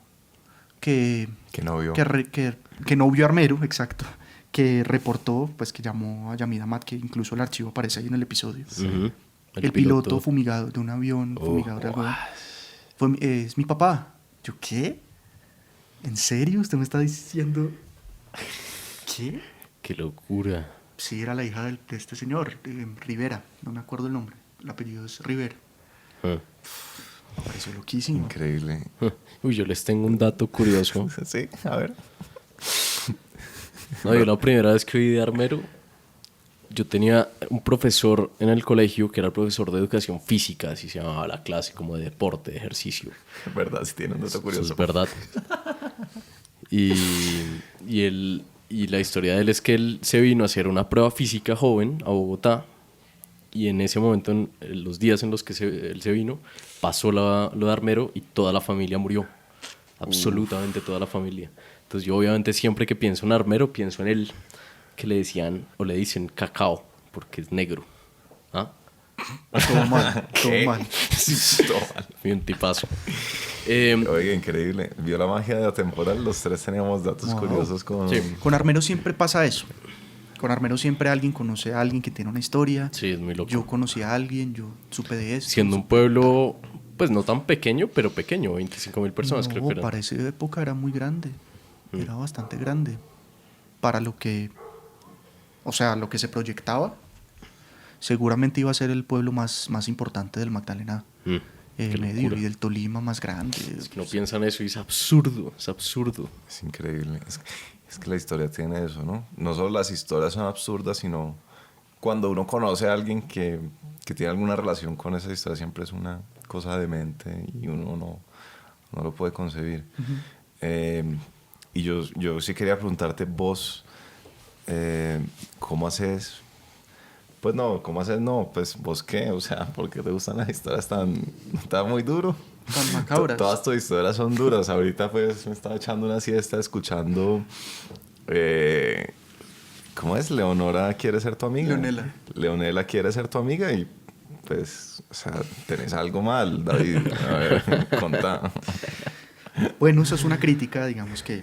que no vio. que no vio Armero, exacto, que reportó, pues que llamó a Yamid Amat, que incluso el archivo aparece ahí en el episodio. El piloto fumigado de un avión, fumigador de algodón. Es mi papá. ¿Yo qué? ¿En serio? ¿Usted me está diciendo qué? Qué locura. Sí, era la hija de este señor, Rivera, no me acuerdo el nombre. el apellido es Rivera. Ah. Me pareció loquísimo. Increíble. Uy, yo les tengo un dato curioso. Sí, a ver. No, yo la primera vez que oí de armero, yo tenía un profesor en el colegio que era el profesor de educación física, así se llamaba la clase, como de deporte, de ejercicio. Es verdad, sí tiene un dato Eso curioso. es verdad. Y la historia de él es que él se vino a hacer una prueba física joven a Bogotá. Y en ese momento, en los días en los que él se vino, pasó lo de armero y toda la familia murió. Absolutamente toda la familia. Entonces yo obviamente siempre que pienso en armero, pienso en él que le decían o le dicen cacao, porque es negro. ¿Ah? Todo mal, todo ¿Qué? mal. Todo mal. Y un tipazo. Oiga, increíble. Vio la magia de la temporal. Los tres teníamos datos Wow. curiosos con... Sí. Con armero siempre pasa eso. Con armero siempre alguien conoce a alguien que tiene una historia. Sí, es muy loco. Yo conocí a alguien, yo supe de eso. Siendo un pueblo, pues no tan pequeño, pero pequeño, 25.000 personas creo que eran. Para esa época era muy grande. Era bastante grande. Para lo que... O sea, lo que se proyectaba, seguramente iba a ser el pueblo más importante del Magdalena Qué Medio locura. y del Tolima más grande. Es que no piensan eso y es absurdo, es absurdo. Es increíble. Es que la historia tiene eso, ¿no? No solo las historias son absurdas, sino cuando uno conoce a alguien que tiene alguna relación con esa historia, siempre es una cosa demente y uno no lo puede concebir. Y yo sí quería preguntarte, vos, ¿cómo haces? Pues no, ¿cómo haces? No, pues vos qué, o sea, ¿por qué te gustan las historias tan muy duro? Tan macabras. Todas tus historias son duras. Ahorita pues me estaba echando una siesta escuchando... ¿cómo es? Leonora quiere ser tu amiga. Leonela quiere ser tu amiga y pues, o sea, tenés algo mal, David. A ver, contá. Bueno, eso es una crítica, digamos, que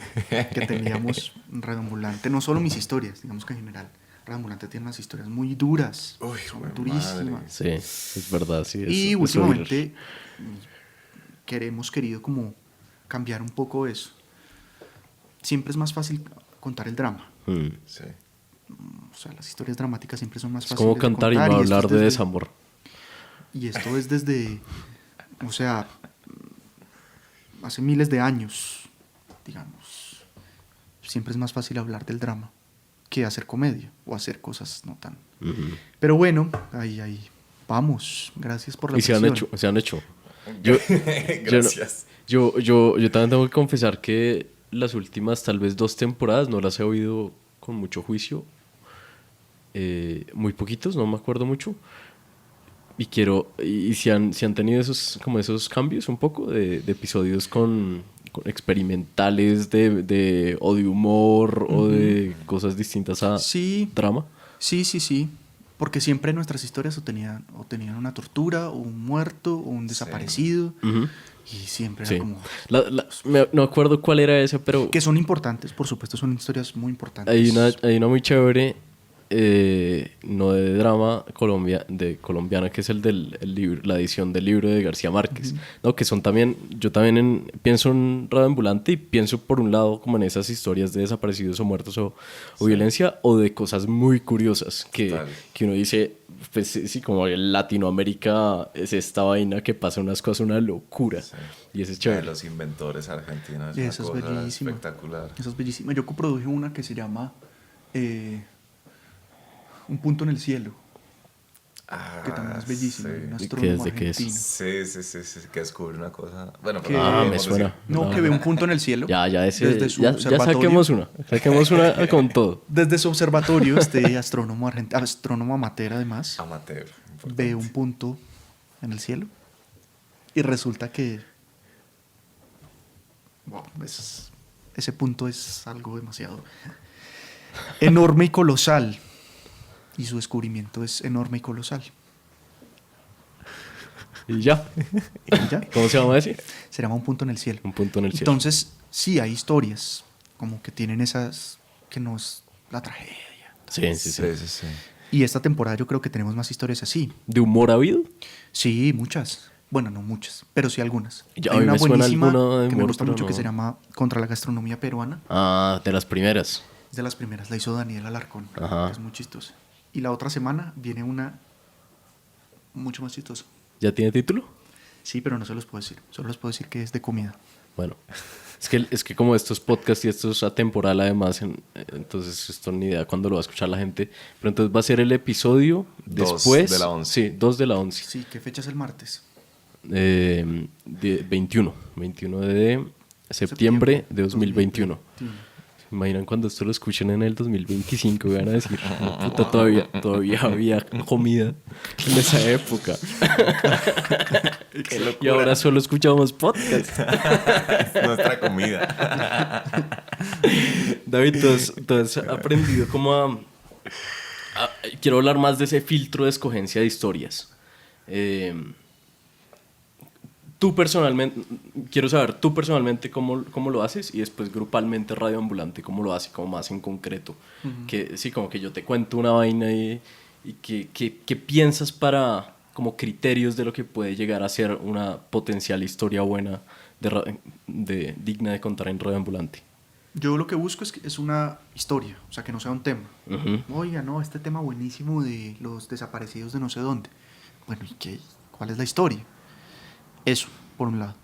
teníamos en Radio Ambulante. No solo mis historias, digamos que en general. Radio Ambulante tiene unas historias muy duras. Uy, son güey, durísimas. madre. Sí, es verdad, sí. Y es últimamente hemos querido como cambiar un poco eso. Siempre es más fácil contar el drama. horrible. Sí. O sea, las historias dramáticas siempre son más Es fáciles como de cantar y no contar, esto hablar es de desde- desamor. Y esto es desde, o sea, hace miles de años, digamos. Siempre es más fácil hablar del drama que hacer comedia o hacer cosas no tan. Pero bueno, ahí vamos. Gracias por la Y se han presión. hecho, se han hecho. Yo, Gracias. yo también tengo que confesar que las últimas tal vez 2 temporadas no las he oído con mucho juicio. Muy poquitos, no me acuerdo mucho. Y si han tenido esos cambios un poco de episodios con experimentales o de humor o de cosas distintas a Sí, drama. sí. Porque siempre nuestras historias o tenían una tortura, o un muerto, o un desaparecido. Ujú. Y siempre Sí. era como... No acuerdo cuál era esa, pero Que son importantes, por supuesto, son historias muy importantes. hay una muy chévere, no de drama colombiana, que es el libro, la edición del libro de García Márquez. No, que son también, yo también pienso en Radio Ambulante y pienso por un lado como en esas historias de desaparecidos o muertos o violencia, o de cosas muy curiosas Total. que uno dice, pues sí, como en Latinoamérica es esta vaina que pasa unas cosas, una locura. Sí. Y ese es De chévere. los inventores argentinos. Y Es eso una es cosa bellísimo. espectacular. Eso es bellísimo. Yo coproduje una que se llama Un punto en el cielo, que también es bellísima. sí. Un ¿Y qué astrónomo es? ¿De qué es? argentino. Sí, que descubre una cosa. Bueno, Que- pero no Ah, me podemos suena. decir. No, que ve un punto en el cielo. Ya, desde su ya observatorio. saquemos una con todo. Desde su observatorio, este astrónomo amateur además, Amateur. ve un punto en el cielo. Y resulta que wow, ese punto es algo demasiado enorme y colosal. Y su descubrimiento es enorme y colosal. Y ya. ¿Y ya? ¿Cómo se llama ese? Se llama Un punto en el cielo. Un punto en el cielo. Entonces, sí, hay historias como que tienen esas que no es la tragedia. Sí. Y esta temporada yo creo que tenemos más historias así. ¿De humor ha habido? Sí, muchas. Bueno, no muchas, pero sí algunas. Ya, Hay a mí una me suena buenísima alguna de que me humor, gusta pero mucho que no. se llama Contra la gastronomía peruana. Ah, de las primeras. Es de las primeras, la hizo Daniel Alarcón, Ajá. que es muy chistosa. Y la otra semana viene una mucho más chistoso. ¿Ya tiene título? Sí, pero no se los puedo decir. Solo les puedo decir que es de comida. Bueno, es que como estos podcasts y esto es atemporal además, entonces esto ni idea cuándo lo va a escuchar la gente. Pero entonces va a ser el episodio 2 después. de la 11. Sí, 2 de la 11. Sí, ¿qué fecha es el martes? De 21 de septiembre de 2021. ¿Se imaginan cuando esto lo escuchen en el 2025? Van a decir, "No, puta, todavía había comida en esa época". Y ahora solo escuchamos podcast. Nuestra comida. David, tú has aprendido cómo quiero hablar más de ese filtro de escogencia de historias. Tú personalmente, quiero saber tú personalmente cómo lo haces y después grupalmente Radio Ambulante cómo lo hace, como más en concreto. Que sí, como que yo te cuento una vaina y que piensas para como criterios de lo que puede llegar a ser una potencial historia buena digna de contar en Radio Ambulante. Yo lo que busco es una historia, o sea, que no sea un tema. Oiga, no, este tema buenísimo de los desaparecidos de no sé dónde. Bueno, ¿y qué? ¿Cuál es la historia? Eso, por un lado.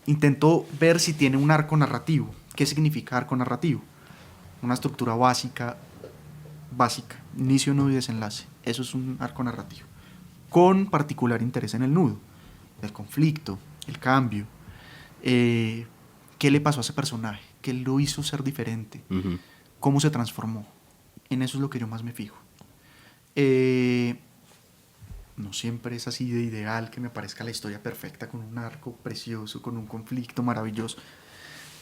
Intento ver si tiene un arco narrativo. ¿Qué significa arco narrativo? Una estructura básica, inicio, nudo y desenlace. Eso es un arco narrativo. Con particular interés en el nudo, el conflicto, el cambio. ¿Qué le pasó a ese personaje? ¿Qué lo hizo ser diferente? ¿Cómo se transformó? En eso es lo que yo más me fijo. No siempre es así de ideal que me parezca la historia perfecta con un arco precioso, con un conflicto maravilloso.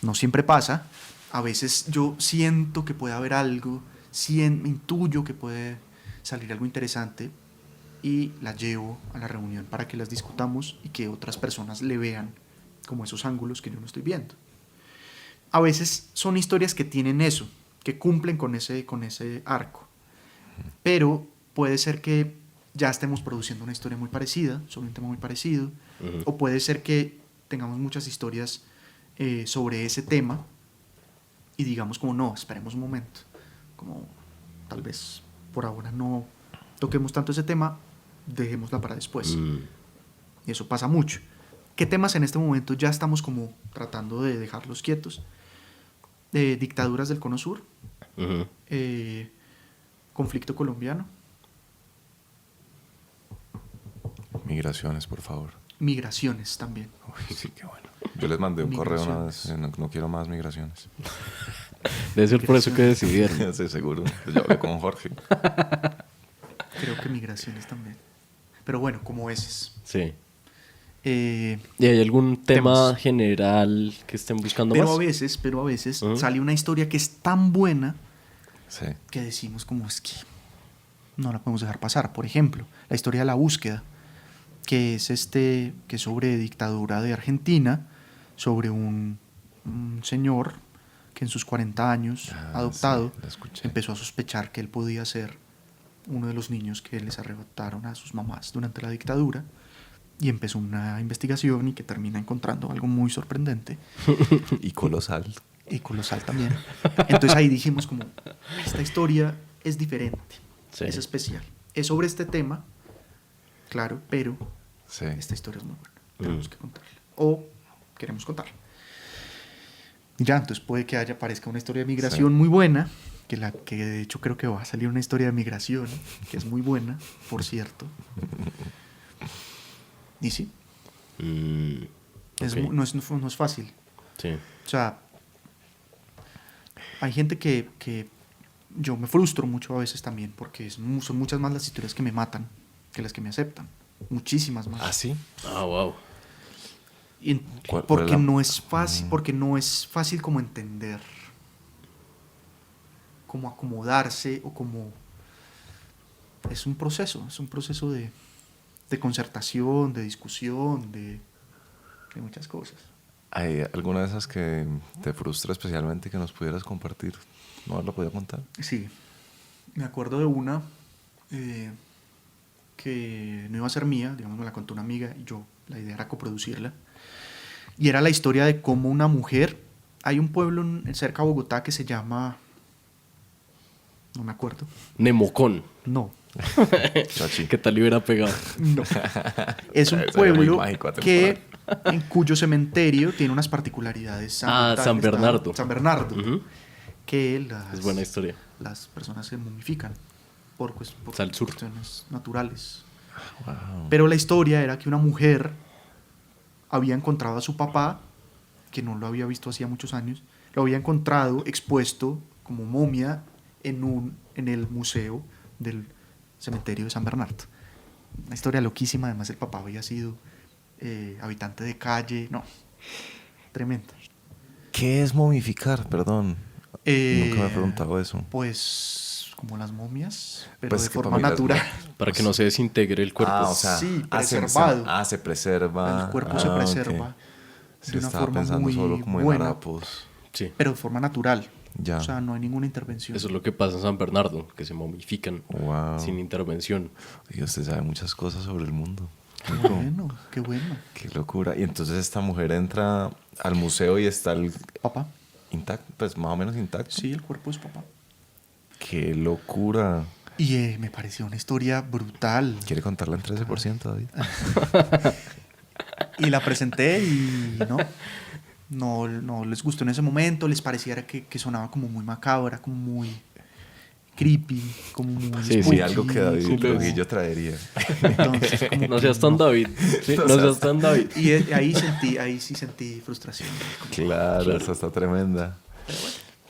No siempre pasa. A veces yo siento que puede haber algo, intuyo que puede salir algo interesante y la llevo a la reunión para que las discutamos y que otras personas le vean como esos ángulos que yo no estoy viendo. A veces son historias que tienen eso, que cumplen con ese arco. Pero puede ser que ya estemos produciendo una historia muy parecida, sobre un tema muy parecido, o puede ser que tengamos muchas historias sobre ese tema y digamos como no, esperemos un momento, como tal vez por ahora no toquemos tanto ese tema, dejémosla para después. Y eso pasa mucho. ¿Qué temas en este momento ya estamos como tratando de dejarlos quietos? Dictaduras del Cono Sur, conflicto colombiano. Migraciones, por favor. Migraciones también. Uy, sí, qué bueno. Yo les mandé un correo una vez, no quiero más migraciones. Debe ser por eso que decidieron. Sí, seguro. Pues yo hablé con Jorge. Creo que migraciones también. Pero bueno, como ese. Sí. ¿Y hay algún tema temas general que estén buscando pero más? A veces sale una historia que es tan buena que decimos como es que no la podemos dejar pasar. Por ejemplo, la historia de La Búsqueda, que es que es sobre dictadura de Argentina, sobre un señor que en sus 40 años, adoptado, empezó a sospechar que él podía ser uno de los niños que les arrebataron a sus mamás durante la dictadura, y empezó una investigación y que termina encontrando algo muy sorprendente. Y colosal. Y colosal también. Entonces ahí dijimos como, esta historia es diferente, es especial. Es sobre este tema, claro, pero esta historia es muy buena. Tenemos que contarla. O queremos contarla. Y ya, entonces puede que aparezca una historia de migración muy buena, que de hecho creo que va a salir una historia de migración, que es muy buena, por cierto. Y sí. Okay. No es fácil. Sí. O sea, hay gente que yo me frustro mucho a veces también, porque son muchas más las historias que me matan que las que me aceptan. Muchísimas más. ¿Ah, sí? Ah, wow. Porque no es fácil, porque no es fácil como entender, como acomodarse, o como es un proceso de concertación, de discusión, de muchas cosas. ¿Hay alguna de esas que te frustra especialmente que nos pudieras compartir? ¿No haberlo podido contar? Sí, me acuerdo de una que no iba a ser mía, digamos, me la contó una amiga y la idea era coproducirla. Y era la historia de cómo una mujer, hay un pueblo cerca de Bogotá que se llama, no me acuerdo. Nemocón. No, Chachi. ¿Qué tal le hubiera pegado? No. Es un Eso era muy pueblo mágico, que, en cuyo cementerio tiene unas particularidades. Ah, San Bernardo. San Bernardo. Ujú. Que Es buena historia. las personas se momifican por Al sur. cuestiones naturales. Wow. Pero la historia era que una mujer había encontrado a su papá, que no lo había visto hacía muchos años, lo había encontrado expuesto como momia en el museo del cementerio de San Bernardo. Una historia loquísima, además el papá había sido habitante de calle, no, tremendo. ¿Qué es momificar? Perdón. Nunca me he preguntado eso. Pues como las momias, pero Pues de que forma para mí las natural. Para que no se desintegre el cuerpo. Ah, o sea, Sí, se preservado. se preserva. El cuerpo se ok. preserva Sí, de una estaba forma pensando muy solo como buena, en harapos. Sí. pero de forma natural. Ya. O sea, no hay ninguna intervención. Eso es lo que pasa en San Bernardo, que se momifican Wow. sin intervención. Y usted sabe muchas cosas sobre el mundo. Qué bueno, qué bueno. Qué locura. Y entonces esta mujer entra al museo y está el Papá, intacto, pues más o menos intacto. sí, el cuerpo es papá. Qué locura. Y me pareció una historia brutal. ¿Quiere contarla en 13%, David? Y la presenté y no les gustó en ese momento, les pareciera que sonaba como muy macabra, como muy creepy, como muy Sí, sí, spooky, Algo que David como- Trujillo traería. Entonces, como No que seas tan no. David. Sí, no seas tan David. Y ahí sí sentí frustración. Como, Claro, esa está tremenda.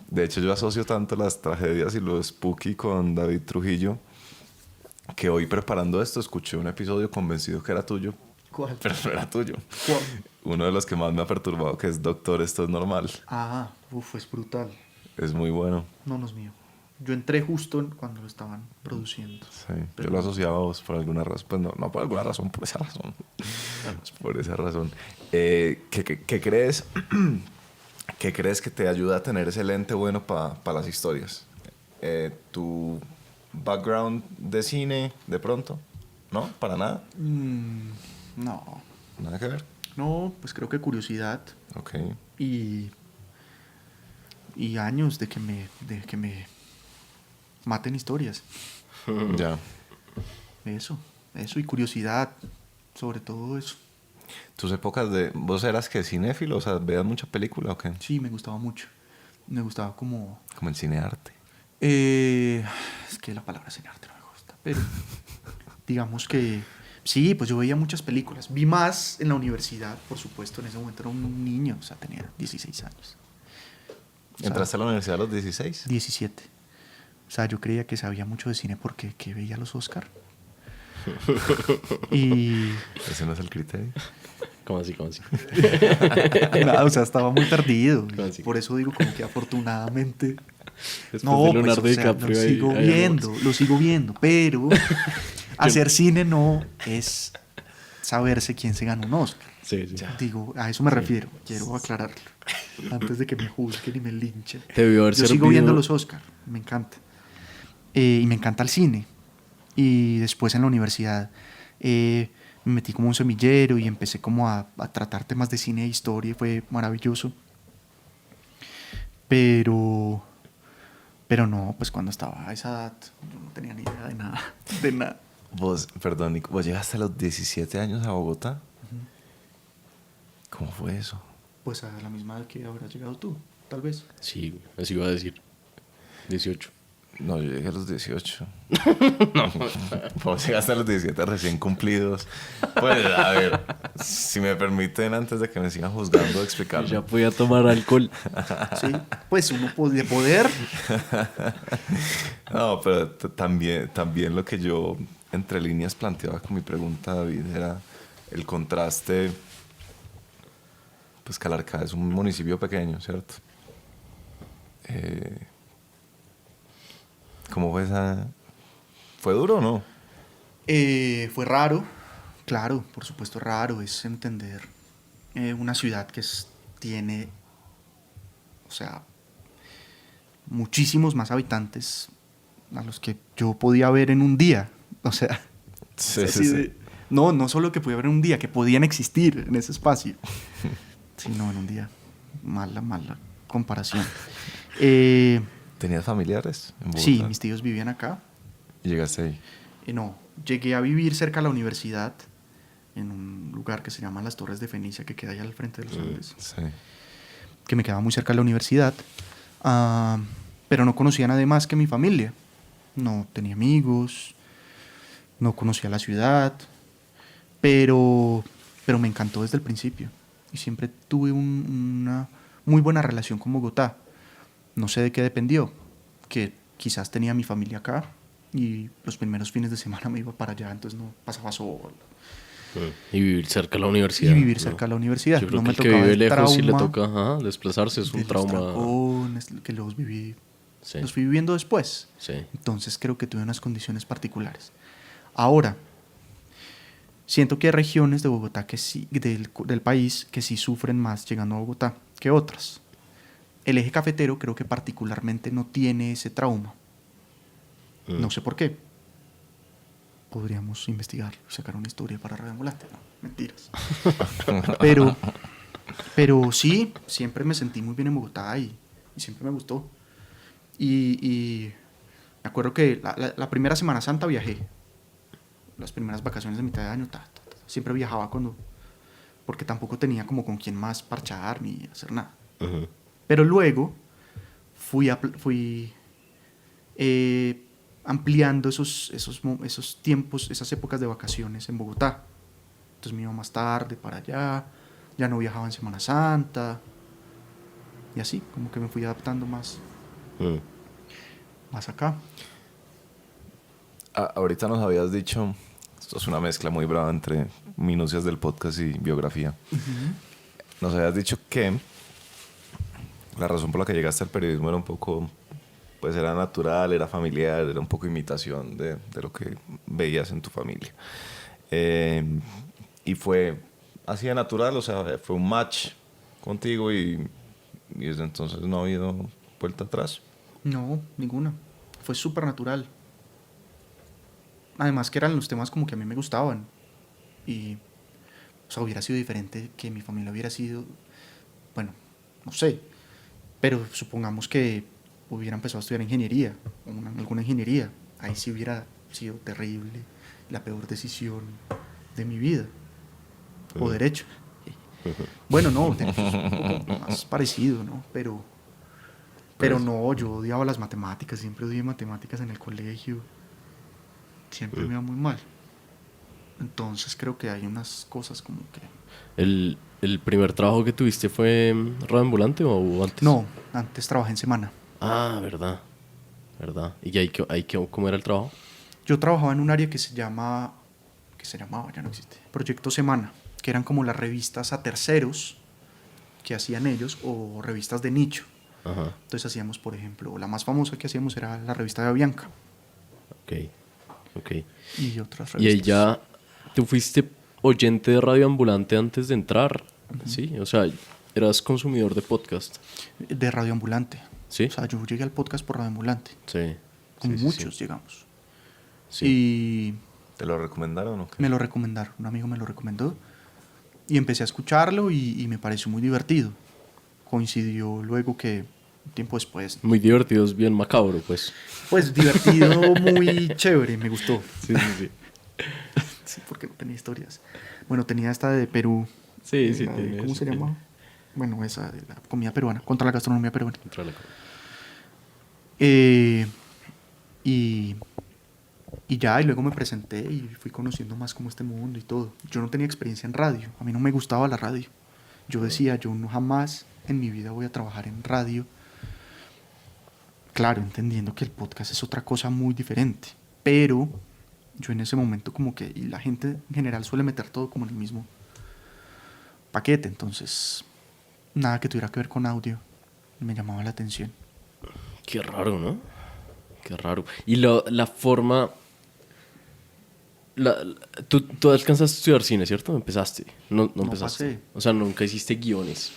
De hecho, yo asocio tanto las tragedias y lo spooky con David Trujillo que hoy preparando esto escuché un episodio convencido que era tuyo, ¿cuál? pero no era tuyo. ¿Cuál? Uno de los que más me ha perturbado, que es Doctor, esto es normal. Ah, es brutal. Es muy bueno. No es mío. Yo entré justo cuando lo estaban produciendo. Sí, yo lo asociaba a vos por alguna razón. Pues no por alguna razón, por esa razón. Por esa razón. ¿Qué crees? ¿Qué crees que te ayuda a tener ese lente bueno para las historias? ¿Tu background de cine, de pronto? ¿No? ¿Para nada? No. ¿Nada que ver? No, pues creo que curiosidad Ok. y años de que me maten historias. Ya. Eso y curiosidad, sobre todo eso. ¿Tus épocas de... ¿Vos eras que cinéfilo? O sea, ¿veías mucha película o qué? Sí, me gustaba mucho. Me gustaba como... Como el cinearte. es que la palabra arte no me gusta, pero digamos que sí, pues yo veía muchas películas. Vi más en la universidad, por supuesto, en ese momento era un niño, o sea, tenía 16 años. O sea, ¿Entraste a la universidad a los 16? 17. O sea, yo creía que sabía mucho de cine porque que veía los Oscar. Y Ese no es el criterio. ¿Cómo así? ¿Cómo así? nada, o sea, estaba muy perdido. Y Así. por eso digo como que afortunadamente Después no, de pues, Leonardo o sea, DiCaprio ahí- ahí lo sigo viendo, pero hacer cine no es saberse quién se gana un Oscar. Sí, sí. Digo, a eso me refiero, quiero aclararlo, antes de que me juzguen y me linchen. Debió haber Yo sigo servido- viendo los Oscar, me encanta. Y me encanta el cine. Y después en la universidad me metí como un semillero y empecé como a tratar temas de cine e historia y fue maravilloso. Pero no, pues cuando estaba a esa edad yo no tenía ni idea de nada, de nada. Vos, perdón, Nico, vos llegaste a los 17 años a Bogotá. ¿Cómo fue eso? Pues a la misma edad que habrás llegado tú, tal vez. Sí, así iba a decir. 18. No, yo llegué a los 18. No, vos llegaste a los 17 recién cumplidos. Pues, a ver, si me permiten, antes de que me sigan juzgando, explicarlo. Ya podía tomar alcohol. Sí, pues uno de poder. No, pero también lo que yo entre líneas planteaba con mi pregunta, David, era el contraste. Pues Calarcá es un municipio pequeño, ¿cierto? ¿Cómo fue esa...? ¿Fue duro o no? Fue raro, claro, por supuesto raro, es entender una ciudad que tiene, o sea, muchísimos más habitantes a los que yo podía ver en un día, o sea, Sí, así de- no solo que podía ver en un día, que podían existir en ese espacio, sino en un día, mala comparación. ¿Tenías familiares en Bogotá? Sí, mis tíos vivían acá. Y llegaste ahí. No, llegué a vivir cerca de la universidad, en un lugar que se llama Las Torres de Fenicia, que queda allá al frente de los Andes, Sí. que me quedaba muy cerca de la universidad, pero no conocía a nadie más que mi familia. No tenía amigos, no conocía la ciudad, pero me encantó desde el principio. Y siempre tuve una muy buena relación con Bogotá. No sé de qué dependió, que quizás tenía mi familia acá y los primeros fines de semana me iba para allá, entonces no pasaba solo. Y vivir cerca de la universidad. Y vivir ¿no? cerca de la universidad. Yo creo No que me el que tocaba vive el lejos y le trauma toca desplazarse es de un los trauma. trancones, que los viví, Sí, los fui viviendo después. sí. Entonces creo que tuve unas condiciones particulares. Ahora, siento que hay regiones de Bogotá que sí, del país que sí sufren más llegando a Bogotá que otras. El eje cafetero creo que particularmente no tiene ese trauma. No sé por qué. Podríamos investigar y sacar una historia para Radio Ambulante. No, mentiras. pero sí, siempre me sentí muy bien en Bogotá y siempre me gustó. Y me acuerdo que la primera Semana Santa viajé. Las primeras vacaciones de mitad de año, siempre viajaba porque tampoco tenía como con quién más parchar ni hacer nada. Ujú. Pero luego fui ampliando esos tiempos, esas épocas de vacaciones en Bogotá. Entonces me iba más tarde para allá, ya no viajaba en Semana Santa, y así, como que me fui adaptando más acá. Ahorita nos habías dicho, esto es una mezcla muy brava entre minucias del podcast y biografía. Nos habías dicho que la razón por la que llegaste al periodismo era un poco, pues era natural, era familiar, era un poco imitación de lo que veías en tu familia. Y fue así de natural, o sea, fue un match contigo y desde entonces no ha habido vuelta atrás. No, ninguna. Fue súper natural. Además que eran los temas como que a mí me gustaban. Y, o sea, hubiera sido diferente que mi familia hubiera sido, bueno, no sé. Pero supongamos que hubiera empezado a estudiar ingeniería, alguna ingeniería. Ahí sí hubiera sido terrible, la peor decisión de mi vida. O derecho. Bueno, no, derecho es un poco más parecido, ¿no? Pero no, yo odiaba las matemáticas, siempre odié matemáticas en el colegio. Siempre me iba muy mal. Entonces creo que hay unas cosas como que... ¿El primer trabajo que tuviste fue Radio Ambulante o antes? No, antes trabajé en semana. Ah, verdad. ¿Verdad? ¿Y cómo era el trabajo? Yo trabajaba en un área que se llamaba, ya no existe, Proyecto Semana, que eran como las revistas a terceros que hacían ellos o revistas de nicho. Ajá. Entonces hacíamos, por ejemplo, la más famosa que hacíamos era la revista de Avianca. Ok. Y otras Y ahí revistas. ya, ¿tú fuiste oyente de Radio Ambulante antes de entrar? Sí, o sea, eras consumidor de podcast. De Radio Ambulante. ¿Sí? O sea, yo llegué al podcast por Radio Ambulante. Sí. Como Sí. muchos llegamos. Sí. Y ¿Te lo recomendaron o qué? me lo recomendaron, un amigo me lo recomendó. Y empecé a escucharlo y me pareció muy divertido. Coincidió luego que, un tiempo después, Muy divertido, es bien macabro, pues. pues divertido, muy chévere, me gustó. Sí. Sí, porque no tenía historias. Bueno, tenía esta de Perú. Sí, la de- tiene. ¿Cómo se llama? Bueno, esa de la comida peruana, contra la gastronomía peruana. Y ya, y luego me presenté y fui conociendo más como este mundo y todo. Yo no tenía experiencia en radio, a mí no me gustaba la radio. Yo decía, yo no jamás en mi vida voy a trabajar en radio. Claro, entendiendo que el podcast es otra cosa muy diferente, pero yo en ese momento como que, y la gente en general suele meter todo como en el mismo paquete, entonces nada que tuviera que ver con audio me llamaba la atención. Qué raro, ¿no? Qué raro. Y la forma... Tú alcanzaste a estudiar cine, ¿cierto? Empezaste. No empezaste. pasé. O sea, nunca hiciste guiones.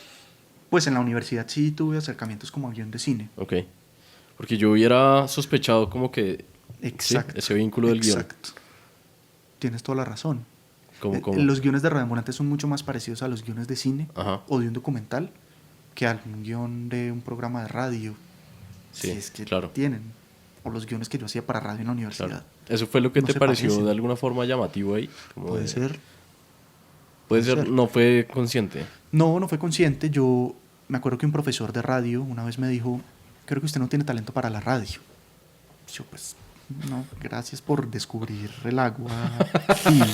Pues en la universidad sí tuve acercamientos como a guión de cine. Ok. Porque yo hubiera sospechado como que... Exacto. Sí, ese vínculo del guión. Exacto. Tienes toda la razón. Como... Los guiones de Radio Ambulante son mucho más parecidos a los guiones de cine Ajá. o de un documental que a un guión de un programa de radio. Sí, Si es que claro. tienen. O los guiones que yo hacía para radio en la universidad. Claro. ¿Eso fue lo que No te se pareció parecen. de alguna forma llamativo ahí? Como Puede de- ser. Puede ser, ser. no fue consciente. No, no fue consciente. Yo me acuerdo que un profesor de radio una vez me dijo, creo que usted no tiene talento para la radio. Yo pues, no, gracias por descubrir el agua. tibia.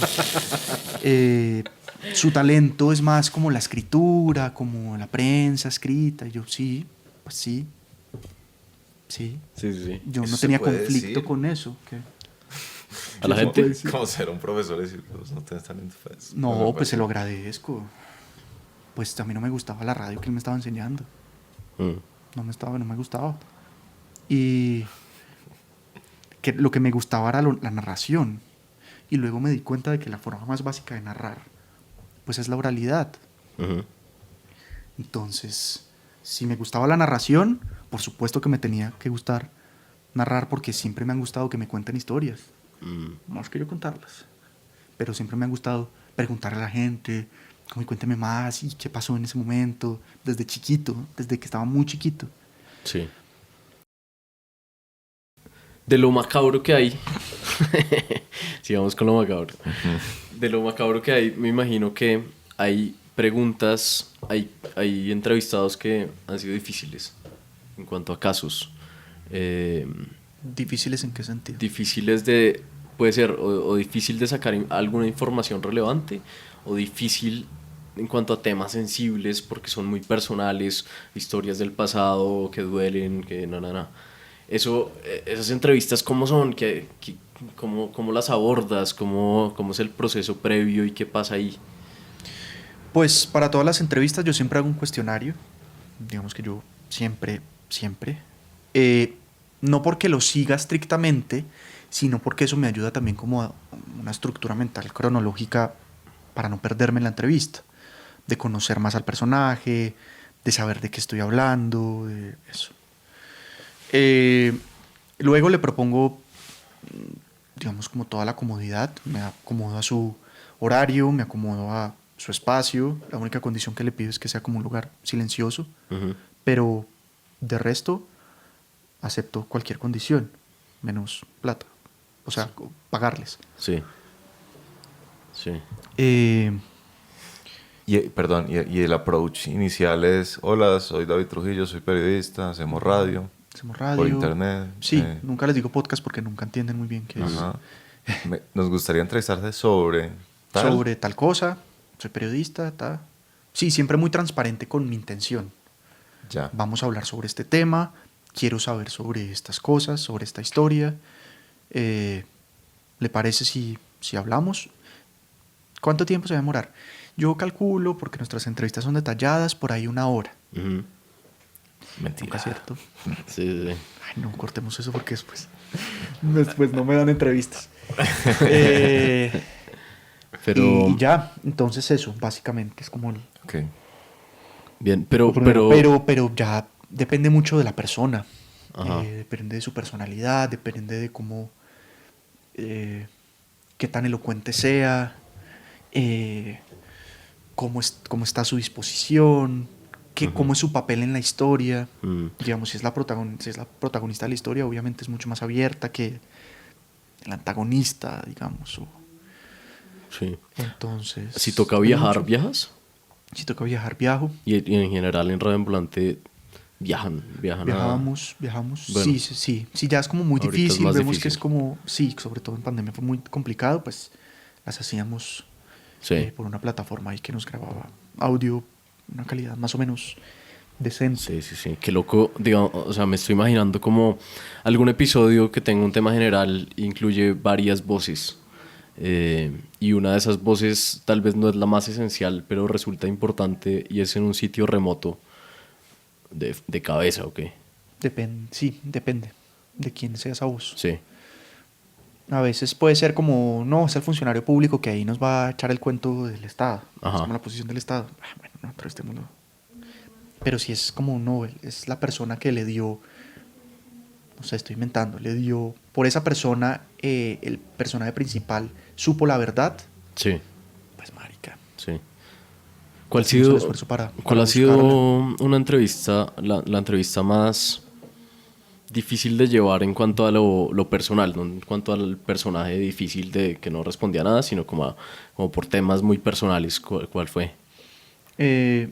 Su talento es más como la escritura, como la prensa escrita. Y yo, sí, pues sí, sí. Sí, sí, sí. Yo ¿Eso no se tenía puede conflicto decir? con eso. ¿Qué? A la Eso gente. puede decir. Como ser un profesor y decir, pues no tienes talento para eso. No, pues se lo lo agradezco. Pues a mí no me gustaba la radio que él me estaba enseñando. Mm. No me gustaba. Y que lo que me gustaba era la narración. Y luego me di cuenta de que la forma más básica de narrar, pues es la oralidad. Ujú. Entonces, si me gustaba la narración, por supuesto que me tenía que gustar narrar porque siempre me han gustado que me cuenten historias. Mm. Más que yo contarlas. Pero siempre me ha gustado preguntarle a la gente, como cuénteme más y qué pasó en ese momento, desde chiquito, desde que estaba muy chiquito. Sí. De lo macabro que hay. Sigamos con lo macabro. De lo macabro que hay, me imagino que hay preguntas, hay entrevistados que han sido difíciles en cuanto a casos. ¿Difíciles en qué sentido? Difíciles de, puede ser, o difícil de sacar alguna información relevante, o difícil en cuanto a temas sensibles porque son muy personales, historias del pasado que duelen, que no. Eso, esas entrevistas, ¿cómo son? ¿Cómo las abordas? ¿Cómo es el proceso previo y qué pasa ahí? Pues para todas las entrevistas yo siempre hago un cuestionario. Digamos que yo siempre, no porque lo siga estrictamente, sino porque eso me ayuda también como a una estructura mental cronológica para no perderme en la entrevista, de conocer más al personaje, de saber de qué estoy hablando, de eso. Luego le propongo, digamos, como toda la comodidad, me acomodo a su horario, me acomodo a su espacio, la única condición que le pido es que sea como un lugar silencioso, Ujú. pero de resto acepto cualquier condición, menos plata, o sea, pagarles. Sí. Sí. Perdón, y el approach inicial es, hola, soy David Trujillo, soy periodista, hacemos radio. Hacemos radio. Por internet. Sí, nunca les digo podcast porque nunca entienden muy bien qué es. Ajá. Nos gustaría entrevistarte sobre tal. Sobre tal cosa, soy periodista, tal. Sí, siempre muy transparente con mi intención. Ya. Vamos a hablar sobre este tema, quiero saber sobre estas cosas, sobre esta historia. ¿Le parece si hablamos? ¿Cuánto tiempo se va a demorar? Yo calculo, porque nuestras entrevistas son detalladas, por ahí 1 hora. Ujú. Mentira. Nunca es cierto. Sí, sí, sí. Ay, no, cortemos eso porque después no me dan entrevistas. Pero, y ya, entonces eso, básicamente, es como el... Ok. bien, Pero ya depende mucho de la persona. Ajá. Depende de su personalidad, depende de cómo... qué tan elocuente sea, cómo está su disposición, cómo es su papel en la historia. Digamos, si es la protagonista de la historia, obviamente es mucho más abierta que el antagonista, digamos. Sí. Entonces... Si toca viajar, mucho. ¿viajas? Si toca viajar, viajo. Y en general en Radio Ambulante viajan Viajamos. Bueno, Sí, ya es como muy ahorita es difícil, más vemos difícil. que es como, sí, sobre todo en pandemia fue muy complicado, pues las hacíamos Sí. por una plataforma ahí que nos grababa audio, una calidad más o menos decente. Sí. Qué loco, digamos, o sea, me estoy imaginando como algún episodio que tenga un tema general incluye varias voces. Y una de esas voces tal vez no es la más esencial, pero resulta importante y es en un sitio remoto de cabeza, ¿o qué? Depende de quién sea esa voz. Sí. A veces puede ser como, no, es el funcionario público que ahí nos va a echar el cuento del Estado. Ajá. Es como la posición del Estado. Bueno, no, entrevistémoslo. Pero si es como, no, es la persona que le dio, no sé, estoy inventando, le dio, por esa persona, el personaje principal supo la verdad, Sí. pues marica. Sí. ¿Cuál ha Hacemos sido, el esfuerzo para ¿cuál ha sido buscarla. una entrevista, la entrevista más difícil de llevar en cuanto a lo personal, no en cuanto al personaje difícil de que no respondía a nada, sino como por temas muy personales? ¿Cuál fue? Eh,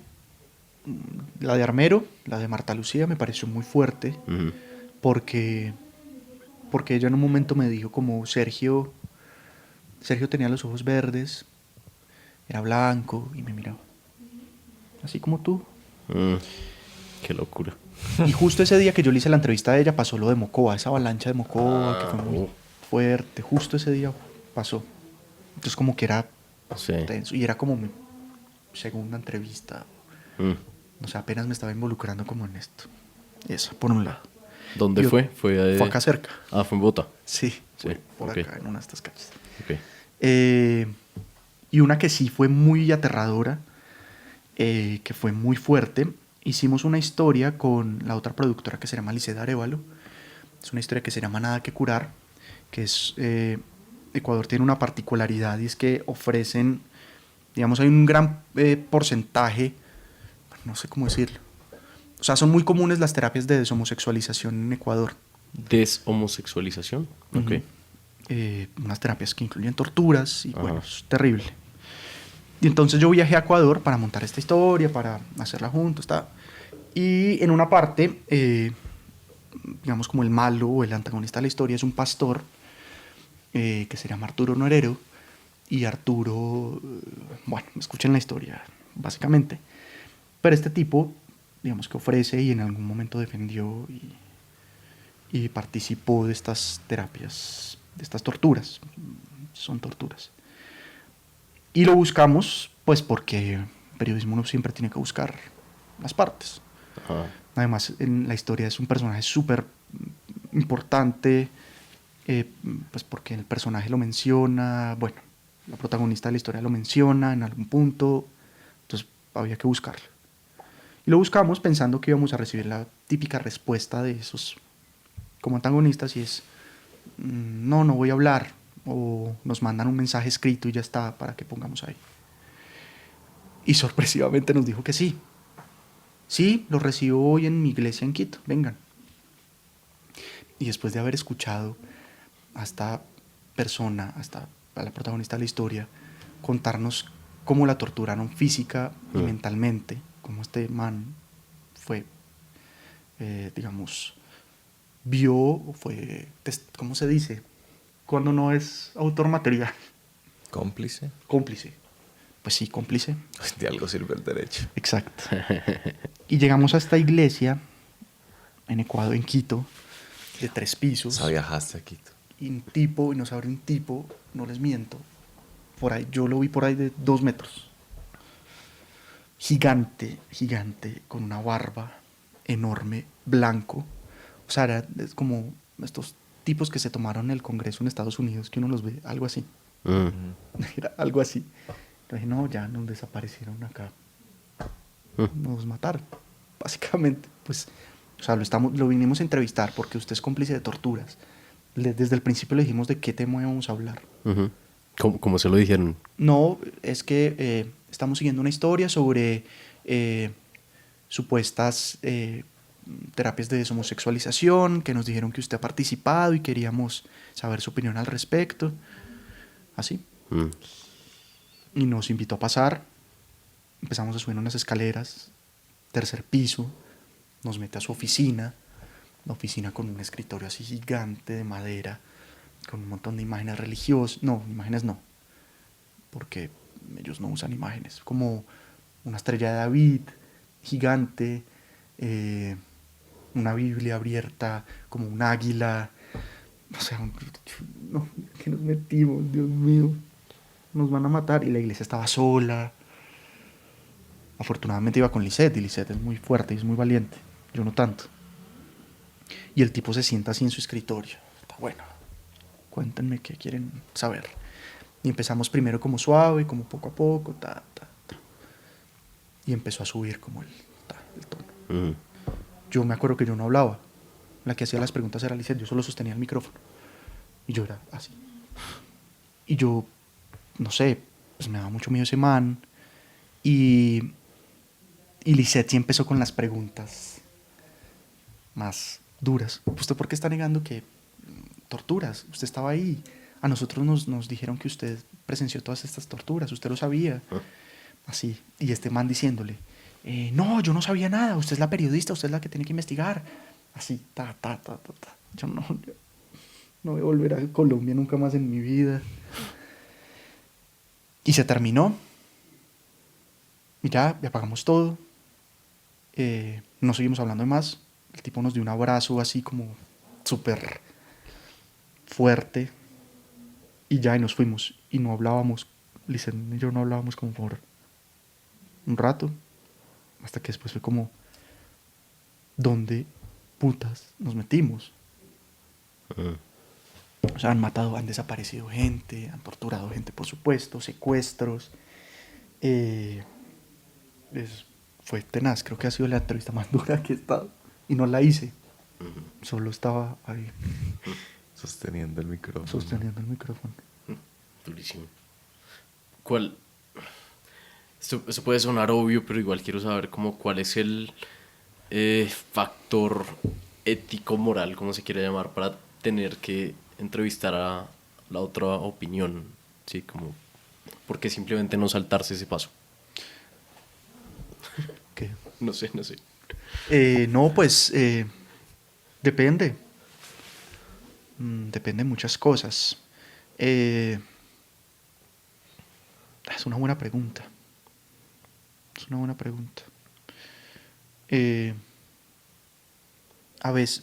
la de Armero, la de Marta Lucía, me pareció muy fuerte Ujú. porque, porque ella en un momento me dijo como Sergio tenía los ojos verdes, era blanco y me miraba, así como tú. Mm, qué locura. Y justo ese día que yo le hice la entrevista a ella pasó lo de Mocoa, esa avalancha de Mocoa que fue muy fuerte, justo ese día pasó. Entonces como que era Sí. tenso y era como mi segunda entrevista. Mm. O sea, apenas me estaba involucrando como en esto. Eso, por un lado. ¿Dónde Y fue? Fue acá cerca. Ah, fue en Bogotá. Sí, Sí, fue por ok. acá, en una de estas calles. Ok. Y una que sí fue muy aterradora, que fue muy fuerte. Hicimos una historia con la otra productora que se llama Liceda Arevalo. Es una historia que se llama Nada que curar, que es... Ecuador tiene una particularidad y es que ofrecen, digamos, hay un gran porcentaje, no sé cómo decirlo. O sea, son muy comunes las terapias de deshomosexualización en Ecuador. Deshomosexualización. Ok. Ujú. Unas terapias que incluyen torturas y Ajá. bueno, es terrible. Y entonces yo viajé a Ecuador para montar esta historia, para hacerla juntos, y en una parte, digamos como el malo o el antagonista de la historia es un pastor que se llama Arturo Norero, y Arturo, bueno, escuchen la historia, básicamente. Pero este tipo, digamos que ofrece y en algún momento defendió y participó de estas terapias, de estas torturas. Son torturas. Y lo buscamos, pues porque en periodismo uno siempre tiene que buscar las partes. Ajá. Además, en la historia es un personaje súper importante, pues porque el personaje lo menciona, bueno, la protagonista de la historia lo menciona en algún punto, entonces había que buscarlo. Y lo buscamos pensando que íbamos a recibir la típica respuesta de esos como antagonistas y es, no, no voy a hablar, o nos mandan un mensaje escrito y ya está para que pongamos ahí. Y sorpresivamente nos dijo que sí. Sí, lo recibo hoy en mi iglesia en Quito, vengan. Y después de haber escuchado a esta persona, hasta a la protagonista de la historia, contarnos cómo la torturaron física y mentalmente, cómo este man fue, digamos, ¿cómo se dice? Cuando no es autor material. ¿Cómplice? Cómplice. Pues sí, cómplice. De algo sirve el derecho. Exacto. Y llegamos a esta iglesia en Ecuador, en Quito, de 3 pisos. O sea, viajaste a Quito. Y nos abre un tipo, no les miento, por ahí, yo lo vi por ahí de 2 metros. Gigante, gigante, con una barba enorme, blanco. O sea, es como estos tipos que se tomaron el Congreso en Estados Unidos, que uno los ve, algo así. Mm. Era algo así. Yo dije, no, ya nos desaparecieron acá. Nos mataron, básicamente. Pues, o sea, lo vinimos a entrevistar porque usted es cómplice de torturas. Desde el principio le dijimos de qué tema íbamos a hablar. Ujú. ¿Cómo se lo dijeron? No, es que estamos siguiendo una historia sobre supuestas terapias de deshomosexualización, que nos dijeron que usted ha participado y queríamos saber su opinión al respecto. Así. Mm. Y nos invitó a pasar. Empezamos a subir unas escaleras, 3er piso, nos mete a su oficina, una oficina con un escritorio así gigante de madera, con un montón de imágenes religiosas, no, imágenes no, porque ellos no usan imágenes, como una estrella de David gigante, una Biblia abierta, como un águila, o sea, no, que nos metimos, Dios mío, nos van a matar, y la iglesia estaba sola. Afortunadamente iba con Lisette, y Lisette es muy fuerte y es muy valiente, yo no tanto. Y el tipo se sienta así en su escritorio. Está bueno, cuéntenme qué quieren saber. Y empezamos primero como suave, como poco a poco, y empezó a subir como el tono. Mm. Yo me acuerdo que yo no hablaba. La que hacía las preguntas era Lisette, yo solo sostenía el micrófono. Y yo era así. Y yo, no sé, pues me daba mucho miedo ese man. Y Lisette sí empezó con las preguntas más duras. ¿Usted por qué está negando que torturas? Usted estaba ahí. A nosotros nos dijeron que usted presenció todas estas torturas, usted lo sabía. Así. Y este man diciéndole, no, yo no sabía nada, usted es la periodista, usted es la que tiene que investigar. Así, ta. Yo no voy a volver a Colombia nunca más en mi vida. Y se terminó. Y ya apagamos todo. No seguimos hablando de más. El tipo nos dio un abrazo así como súper fuerte. Y ya, y nos fuimos. Y no hablábamos. Listen y yo no hablábamos como por un rato. Hasta que después fue como, ¿dónde putas nos metimos? O sea, han matado, han desaparecido gente, han torturado gente, por supuesto, secuestros. Fue tenaz, creo que ha sido la entrevista más dura que he estado. Y no la hice. Solo estaba ahí, Sosteniendo el micrófono. sosteniendo el micrófono. Durísimo. ¿Cuál? Esto puede sonar obvio, pero igual quiero saber cuál es el factor ético, moral, como se quiere llamar, para tener que entrevistar a la otra opinión, ¿sí? Como, ¿por qué simplemente no saltarse ese paso? ¿Qué? No sé. No, pues depende. Depende de muchas cosas. Es una buena pregunta. A veces,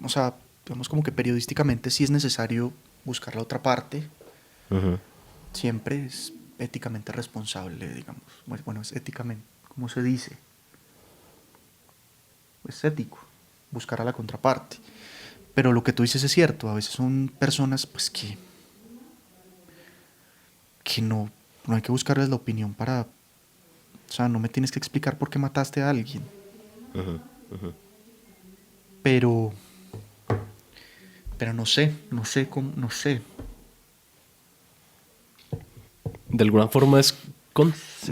o sea, digamos como que periodísticamente sí es necesario buscar la otra parte. Siempre es éticamente responsable, digamos. Bueno, es éticamente, ¿cómo se dice? Es ético buscar a la contraparte. Pero lo que tú dices es cierto. A veces son personas pues que no hay que buscarles la opinión para... O sea, no me tienes que explicar por qué mataste a alguien. Pero no sé cómo, no sé. De alguna forma es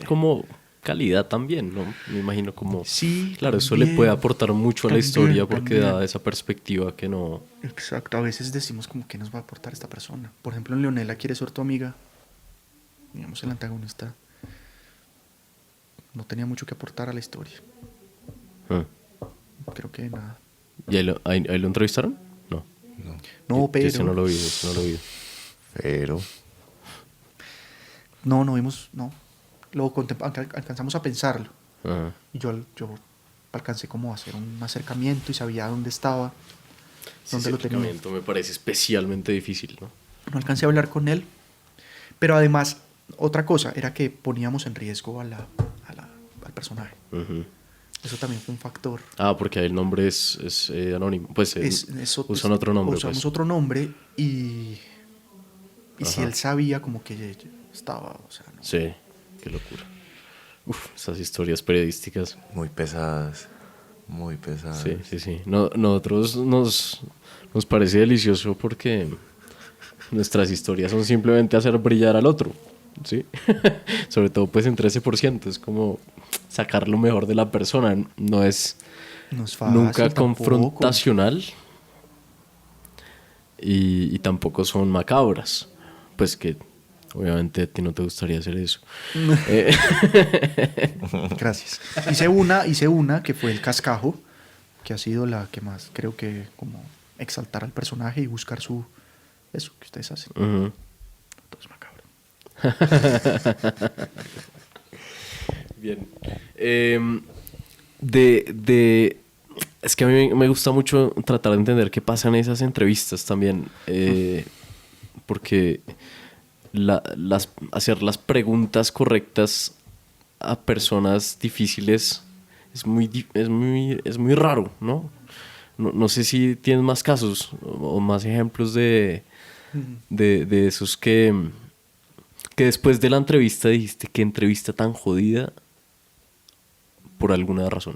como calidad también, ¿no? Me imagino como... Sí, claro, eso también, le puede aportar mucho a la historia porque también. da esa perspectiva que no... Exacto, a veces decimos como que nos va a aportar esta persona. Por ejemplo, en Leonela quiere ser tu amiga. Digamos, el antagonista no tenía mucho que aportar a la historia. Creo que nada. ¿Y ahí lo entrevistaron? No. No, pero... Ese no lo vi. Pero... No vimos, no. Luego alcanzamos a pensarlo. Ajá. Y yo alcancé como a hacer un acercamiento y sabía dónde estaba, dónde lo tenía. Ese me parece especialmente difícil, ¿no? No alcancé a hablar con él. Pero además, otra cosa era que poníamos en riesgo al personaje. Eso también fue un factor. Ah, porque ahí el nombre es anónimo. Pues usan otro nombre. Usamos pues. otro nombre y si él sabía como que estaba, o sea, no. Sí, qué locura. Uf, esas historias periodísticas. Muy pesadas. Muy pesadas. Sí. Nosotros nos parece delicioso porque nuestras historias son simplemente hacer brillar al otro, ¿sí? Sobre todo pues en 13%. Es como sacar lo mejor de la persona. No es fácil, nunca tampoco. confrontacional y tampoco son macabras. Pues que obviamente a ti no te gustaría hacer eso. Gracias. Hice una que fue el cascajo, que ha sido la que más creo que como exaltar al personaje y buscar eso que ustedes hacen. Todo es macabro. Bien. Es que a mí me gusta mucho tratar de entender qué pasa en esas entrevistas también. Porque hacer las preguntas correctas a personas difíciles es muy raro, ¿no? No sé si tienes más casos o más ejemplos de esos que después de la entrevista dijiste qué entrevista tan jodida por alguna razón.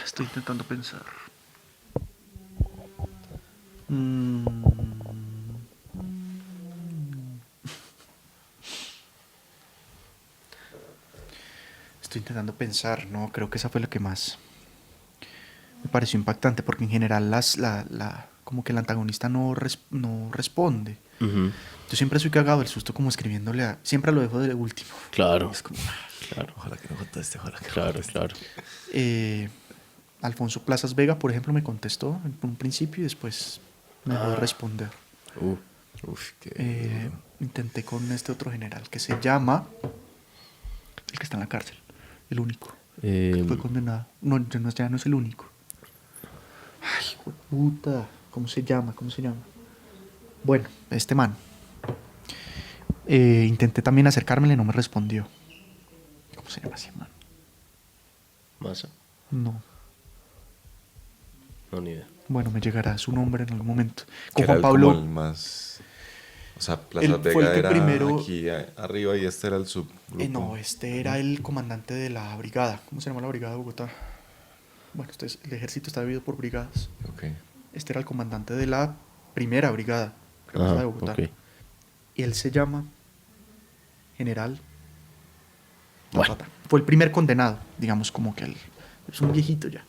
Estoy intentando pensar. Estoy intentando pensar, no, creo que esa fue la que más me pareció impactante, porque en general como que el antagonista no responde. Ujú. Yo siempre soy cagado del susto como escribiéndole siempre lo dejo de último. Claro, Es como, claro, Ojalá que no conteste, ojalá que no claro, conteste. claro. eh, Alfonso Plazas Vega, por ejemplo, me contestó en un principio y después me dejó de responder. Uf, qué duro. Intenté con este otro general que se llama, el que está en la cárcel, el único, que fue condenado. No, ya no es el único. Ay, hijo de puta, ¿cómo se llama? ¿Cómo se llama? Bueno, este man. Intenté también acercármele, no me respondió. ¿Cómo se llama ese man? Massa. No. No, ni idea. Bueno, me llegará su nombre en algún momento. Que Con era Juan el, Pablo. como el más... O sea, Plaza Él fue el Vega que era primero- aquí arriba y este era el subgrupo. No, este era el comandante de la brigada. ¿Cómo se llama la brigada de Bogotá? Bueno, el ejército está dividido por brigadas. Ok. Este era el comandante de la primera brigada, creo que es la de Bogotá. ok. Y él se llama General. Bueno. Fue el primer condenado, digamos, como que él es un viejito ya.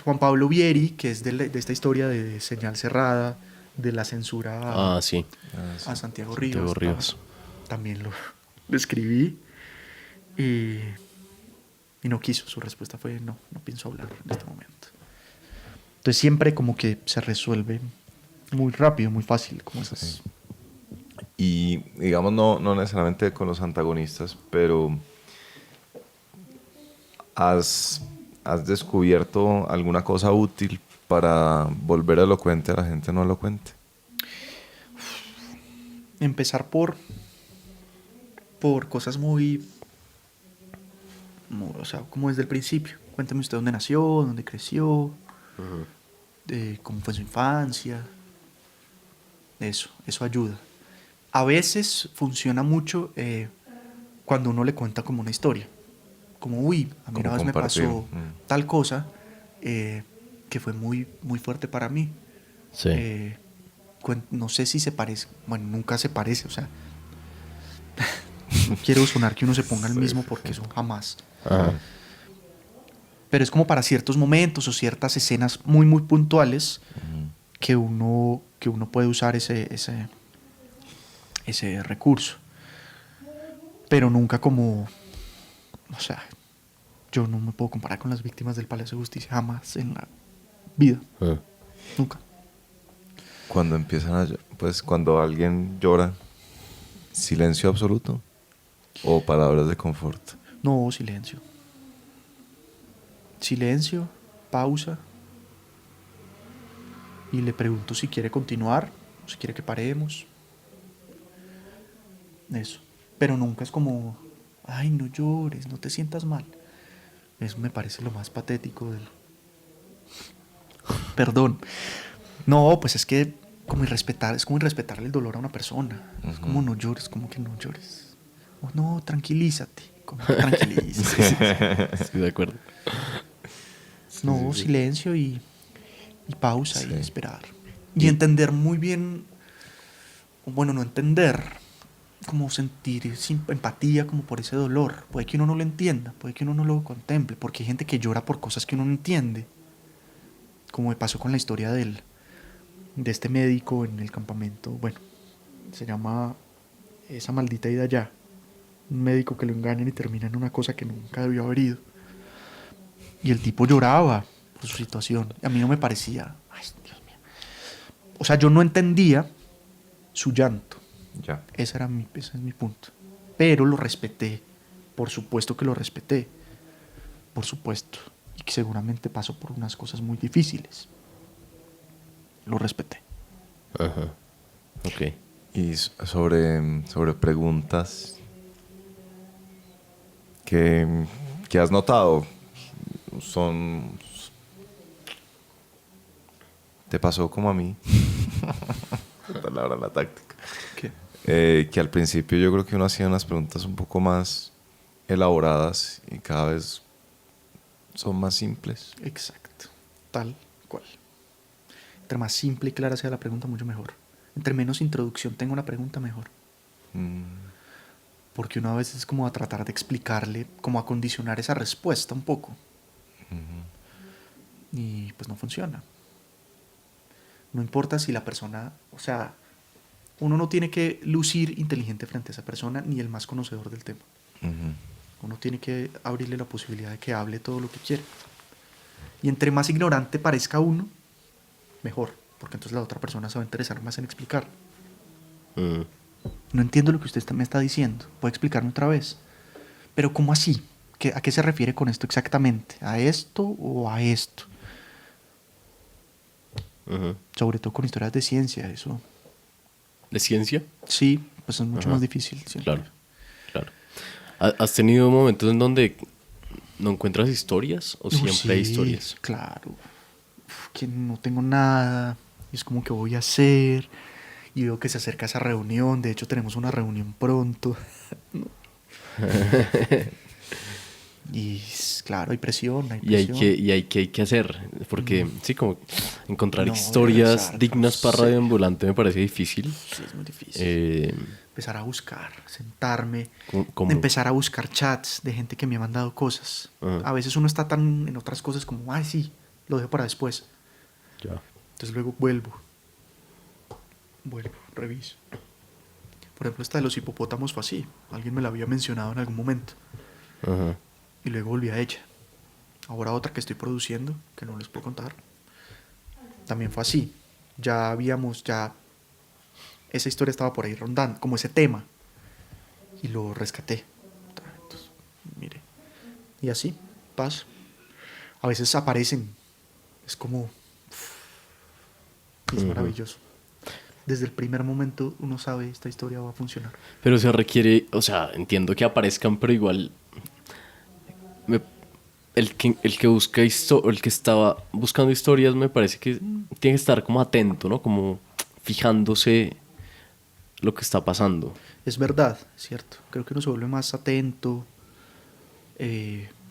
Juan Pablo Vieri, que es de esta historia de señal cerrada, de la censura Sí. Ah, sí. a Santiago Santiago Rivas. Rivas. También lo escribí y no quiso. Su respuesta fue no pienso hablar en este momento. Entonces siempre como que se resuelve muy rápido, muy fácil, como esas. Sí. Y digamos, no necesariamente con los antagonistas, pero ¿has descubierto alguna cosa útil para volver elocuente a la gente no elocuente? Empezar por cosas o sea, como desde el principio. Cuéntame usted dónde nació, dónde creció, cómo fue su infancia. Eso ayuda. A veces funciona mucho cuando uno le cuenta como una historia. Como, uy, a mí Como una vez me compartir. pasó tal cosa que fue muy, muy fuerte para mí. Sí. No sé si se parece. Bueno, nunca se parece, o sea. No quiero sonar que uno se ponga el mismo porque eso jamás. Ajá. Pero es como para ciertos momentos o ciertas escenas muy, muy puntuales que uno puede usar ese recurso. Pero nunca como... O sea, yo no me puedo comparar con las víctimas del Palacio de Justicia jamás en la vida. Nunca. Cuando pues cuando alguien llora, silencio absoluto o palabras de confort. No, silencio. Silencio, pausa. Y le pregunto si quiere continuar, si quiere que paremos. Eso. Pero nunca es como, ay, no llores, no te sientas mal. Eso me parece lo más patético del... Perdón. No, pues es que es como irrespetar el dolor a una persona. Es como no llores, como que no llores. O no, tranquilízate. Como que tranquilízate. Estoy de acuerdo. No, sí. silencio y pausa Sí. y esperar. Y entender muy bien, bueno, no entender, como sentir empatía como por ese dolor. Puede que uno no lo entienda, puede que uno no lo contemple, porque hay gente que llora por cosas que uno no entiende. Como me pasó con la historia de este médico en el campamento, bueno, se llama Esa maldita ida allá. Un médico que lo engañan y termina en una cosa que nunca debió haber ido. Y el tipo lloraba por su situación. A mí no me parecía, ay, Dios mío. O sea, yo no entendía su llanto. Ya. Ese es mi punto. Pero lo respeté. Por supuesto que lo respeté. Por supuesto. Y que seguramente pasó por unas cosas muy difíciles. Lo respeté. Ajá. Ok. Y sobre preguntas que has notado, ¿te pasó como a mí? La palabra, la táctica. ¿Qué? Que al principio yo creo que uno hacía unas preguntas un poco más elaboradas y cada vez son más simples. Exacto. Tal cual. Entre más simple y clara sea la pregunta, mucho mejor. Entre menos introducción tenga una pregunta, mejor. porque uno a veces es como a tratar de explicarle, como a condicionar esa respuesta un poco. Y pues no funciona. No importa si la persona, o sea, uno no tiene que lucir inteligente frente a esa persona ni el más conocedor del tema. Uno tiene que abrirle la posibilidad de que hable todo lo que quiere. Y entre más ignorante parezca uno, mejor, porque entonces la otra persona se va a interesar más en explicar. No entiendo lo que usted me está diciendo. ¿Puede explicarme otra vez? Pero ¿cómo así? ¿A qué se refiere con esto exactamente? ¿A esto o a esto? Sobre todo con historias de ciencia, eso. ¿De ciencia? Sí, pues es mucho más difícil. Siempre. Claro. ¿Has tenido momentos en donde no encuentras historias o siempre Sí, hay historias? Claro. Que no tengo nada. Y es como que voy a hacer. Y veo que se acerca esa reunión. De hecho, tenemos una reunión pronto. Y claro, hay presión. Y hay que hacer. Porque sí, como encontrar No, historias regresar, dignas para sí. Radio Ambulante me parece difícil. Sí, es muy difícil. Empezar a buscar, sentarme, ¿Cómo? empezar a buscar chats de gente que me ha mandado cosas. A veces uno está tan en otras cosas como, ay, sí, lo dejo para después. Ya. Entonces luego vuelvo, reviso. Por ejemplo, esta de los hipopótamos fue así. Alguien me la había mencionado en algún momento. Y luego volví a ella. Ahora otra que estoy produciendo, que no les puedo contar, también fue así. Ya esa historia estaba por ahí rondando, como ese tema. Y lo rescaté. Entonces, mire. Y así, pasa. A veces aparecen. Es como... es maravilloso. Desde el primer momento uno sabe esta historia va a funcionar. Pero se requiere, o sea, entiendo que aparezcan, pero igual el que busca el que estaba buscando historias me parece que tiene que estar como atento, ¿no? Como fijándose lo que está pasando. Es verdad, cierto. Creo que uno se vuelve más atento.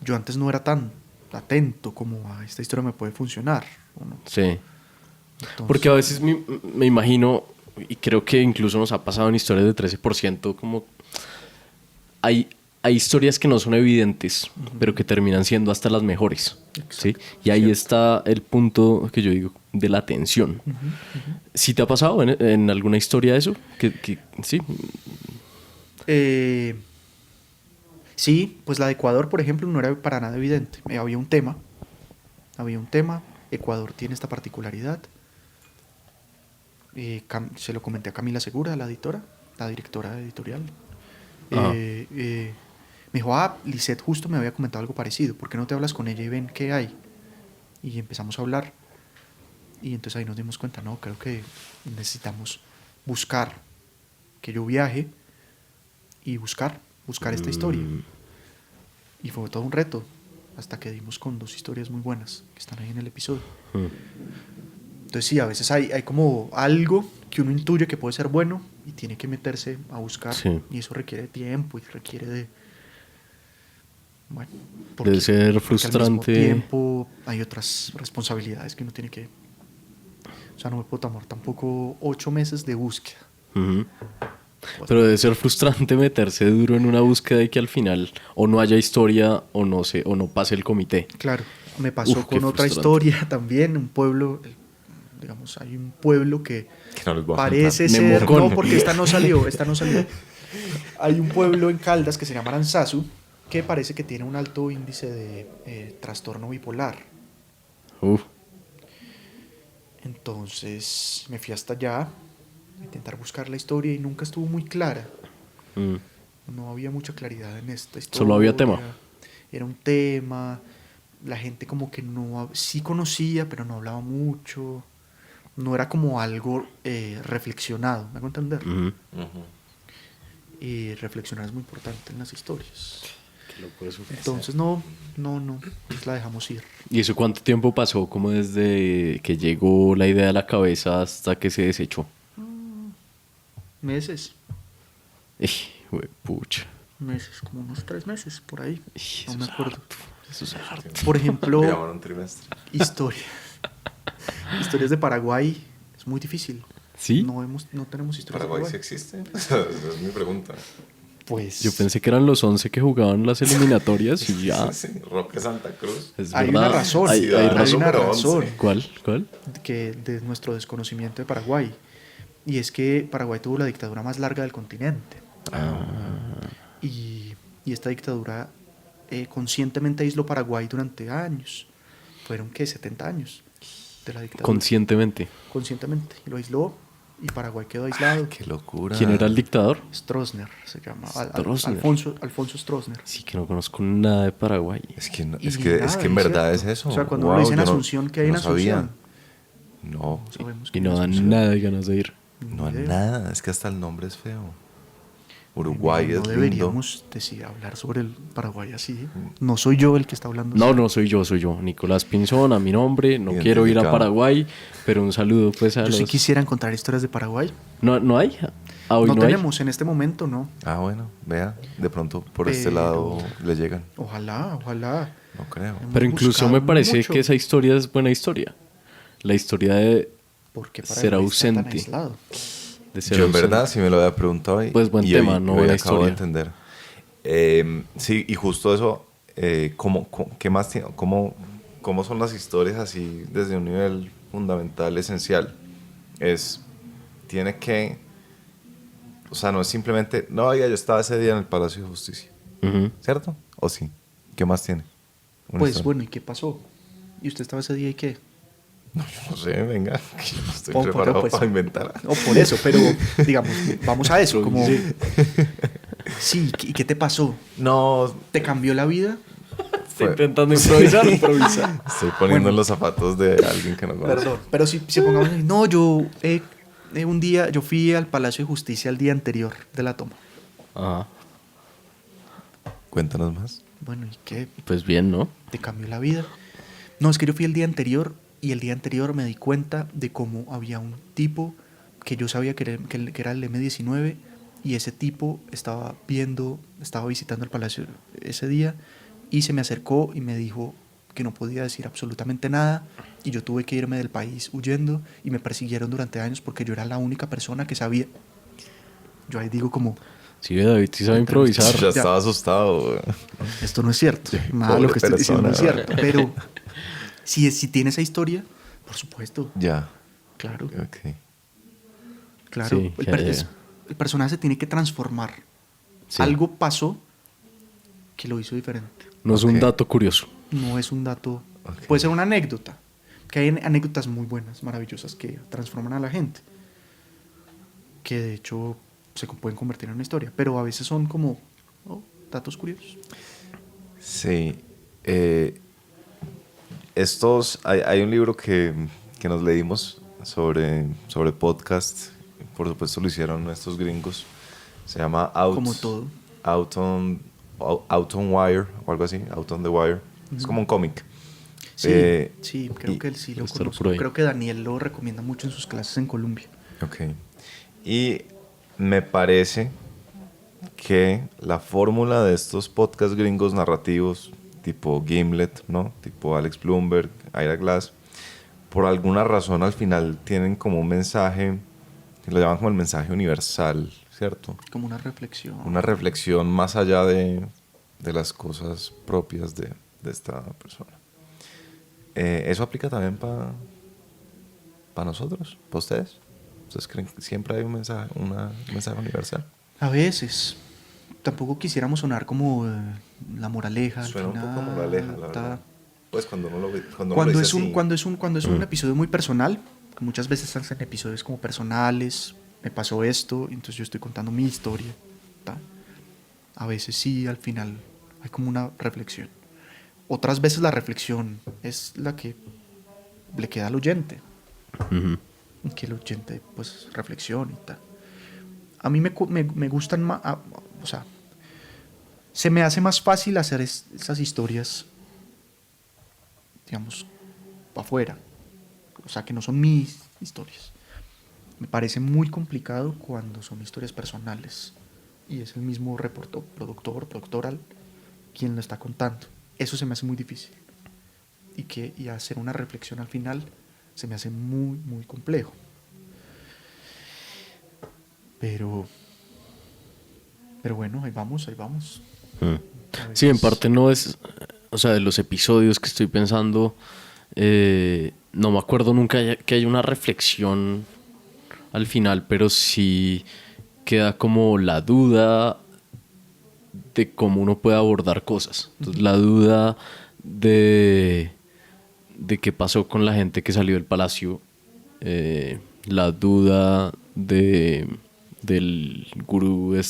Yo antes no era tan atento como a esta historia me puede funcionar, ¿o no? Sí. Entonces, Porque a veces me imagino, y creo que incluso nos ha pasado en historias de 13%, como hay historias que no son evidentes, pero que terminan siendo hasta las mejores. ¿Sí? Y ahí está el punto que yo digo de la atención. ¿Sí te ha pasado en alguna historia eso? Sí. Sí, pues la de Ecuador, por ejemplo, no era para nada evidente. Había un tema. Ecuador tiene esta particularidad. Se lo comenté a Camila Segura, la editora, la directora editorial. Me dijo, Lisette justo me había comentado algo parecido. ¿Por qué no te hablas con ella y ven qué hay? Y empezamos a hablar. Y entonces ahí nos dimos cuenta, no, creo que necesitamos buscar, que yo viaje y buscar esta historia. Y fue todo un reto, hasta que dimos con 2 historias muy buenas, que están ahí en el episodio. Entonces sí, a veces hay como algo que uno intuye que puede ser bueno y tiene que meterse a buscar. Sí. Y eso requiere tiempo y requiere de... Bueno, debe ser frustrante. Al mismo tiempo hay otras responsabilidades que uno tiene que... O sea, no me puedo tomar tampoco 8 meses de búsqueda. Pero debe ser frustrante meterse duro en una búsqueda y que al final o no haya historia o no pase el comité. Claro, me pasó con otra historia también, un pueblo... Digamos, hay un pueblo que no parece ser... No, porque esta no salió. Hay un pueblo en Caldas que se llama Aranzazu, que parece que tiene un alto índice de trastorno bipolar. Entonces me fui hasta allá a intentar buscar la historia y nunca estuvo muy clara. No había mucha claridad en esta historia. Solo había tema. Era un tema, la gente como que sí conocía, pero no hablaba mucho. No era como algo reflexionado, ¿me hago entender? Y reflexionar es muy importante en las historias. Entonces no, pues la dejamos ir. ¿Y eso cuánto tiempo pasó? Como desde que llegó la idea a la cabeza hasta que se desechó. Meses. Pucha. Meses, como unos 3 meses, por ahí. No me acuerdo. Eso es harto. Por ejemplo, un trimestre. Historias de Paraguay es muy difícil. ¿Sí? No tenemos historias ¿Paraguay de sí Paraguay. existe? Esa es mi pregunta. Pues Yo pensé que eran los 11 que jugaban las eliminatorias y ya. Sí, Roque Santa Cruz. Es hay verdad. una razón, Hay hay razón. una pero razón 11. ¿Cuál? que de nuestro desconocimiento de Paraguay. Y es que Paraguay tuvo la dictadura más larga del continente. Y esta dictadura conscientemente aisló Paraguay durante años. Fueron, ¿qué? 70 años de la dictadura. Conscientemente. Conscientemente. Y lo aisló y Paraguay quedó aislado. Qué locura. ¿Quién era el dictador? Stroessner se llama. Stroessner. Alfonso Stroessner. Sí, que no conozco nada de Paraguay. Es que, no- Y es que, es nada, que en verdad cierto. es eso. O sea, cuando Wow, uno dice en yo no- Asunción, ¿qué hay en no sabía. Asunción? No, Sabemos Y que no en dan Asunción- nada de ganas de ir. no, Ni idea. nada. Es que hasta el nombre es feo. Uruguay No es lindo. deberíamos hablar sobre el Paraguay así. No soy yo el que está hablando. No, así. no soy yo. Nicolás Pinzón, a mi nombre. No quiero ir a Identificado. Paraguay, pero un saludo pues a Yo los... sí quisiera encontrar historias de Paraguay. ¿No hay? Hoy No no hay. tenemos en este momento, ¿no? Ah, bueno, vea. De pronto por este Pero- lado le llegan. Ojalá. No creo. Hemos Pero incluso buscado me parece mucho. que esa historia es buena historia. La historia de ¿Por qué ser Paraguay está tan ausente. aislado? ser Yo en ausente. verdad sí me lo había preguntado Pues buen y tema, hoy, no hoy buena acabo de historia. entender. Sí, y justo eso, ¿qué más tiene? ¿Cómo son las historias así desde un nivel fundamental, esencial? Tiene que, o sea, no es simplemente, no, oiga, yo estaba ese día en el Palacio de Justicia, Ujú. ¿cierto? ¿O sí? ¿Qué más tiene? Una Pues historia. bueno, ¿y qué pasó? ¿Y usted estaba ese día y qué? No, yo no sé, venga, que yo no estoy O por- preparado pues, para inventar. O por eso, pero digamos, vamos a eso. Como, Sí. sí, ¿y qué te pasó? No, ¿Te cambió la vida? Estoy intentando improvisar. estoy poniendo en los zapatos de alguien que no conozco. Perdón, pero si pongamos, no, un día, yo fui al Palacio de Justicia el día anterior de la toma. Ajá. Cuéntanos más. Bueno, ¿y qué? Pues bien, ¿no? ¿Te cambió la vida? No, es que yo fui el día anterior y el día anterior me di cuenta de cómo había un tipo que yo sabía que era el M-19 y ese tipo estaba visitando el palacio ese día y se me acercó y me dijo que no podía decir absolutamente nada y yo tuve que irme del país huyendo y me persiguieron durante años porque yo era la única persona que sabía. Yo ahí digo como, Sí, David, sí sabe improvisar. Ya estaba asustado. Güey. esto no es cierto, nada de pobre lo que estoy diciendo es persona, cierto, pero si tiene esa historia, por supuesto, Ya. claro. Ok. Claro, Sí, el personaje se tiene que transformar. Sí. Algo pasó que lo hizo diferente. No es un Ok. dato curioso. No es un dato, Ok. puede ser una anécdota. Que hay anécdotas muy buenas, maravillosas, que transforman a la gente. Que de hecho se pueden convertir en una historia. Pero a veces son como datos curiosos. Sí. Hay un libro que nos leímos sobre podcast. Por supuesto lo hicieron estos gringos. Se llama Como todo. Out on Wire o algo así. Out on the Wire. Es como un cómic. Sí, sí, creo y- que él sí lo estar conozco. por ahí. Creo que Daniel lo recomienda mucho en sus clases en Colombia. Ok. Y me parece que la fórmula de estos podcast gringos narrativos, tipo Gimlet, ¿no? Tipo Alex Bloomberg, Ira Glass, por alguna razón al final tienen como un mensaje, que lo llaman como el mensaje universal, ¿cierto? Como una reflexión. Una reflexión más allá de las cosas propias de esta persona. ¿Eso aplica también para nosotros, para ustedes? ¿Ustedes creen que siempre hay un mensaje universal? A veces. Tampoco quisiéramos sonar como la moraleja. al Suena un poco final, moraleja, la ta. verdad. Pues cuando uno lo ve, cuando uno Cuando lo es dice un, así. cuando es un episodio muy personal, que muchas veces hacen episodios como personales, me pasó esto, entonces yo estoy contando mi historia. ta. A veces sí, al final hay como una reflexión. Otras veces la reflexión es la que le queda al oyente, Ujú. que el oyente pues reflexione y tal. A mí me gustan más, o sea, se me hace más fácil hacer esas historias, digamos, para afuera. O sea, que no son mis historias. Me parece muy complicado cuando son historias personales y es el mismo productoral, quien lo está contando. Eso se me hace muy difícil. Y hacer una reflexión al final se me hace muy, muy complejo. Pero Pero bueno, ahí vamos, ahí vamos. Sí, en parte no es, o sea, de los episodios que estoy pensando, no me acuerdo nunca que haya una reflexión al final, pero sí queda como la duda de cómo uno puede abordar cosas. Entonces, la duda de qué pasó con la gente que salió del palacio, la duda del gurú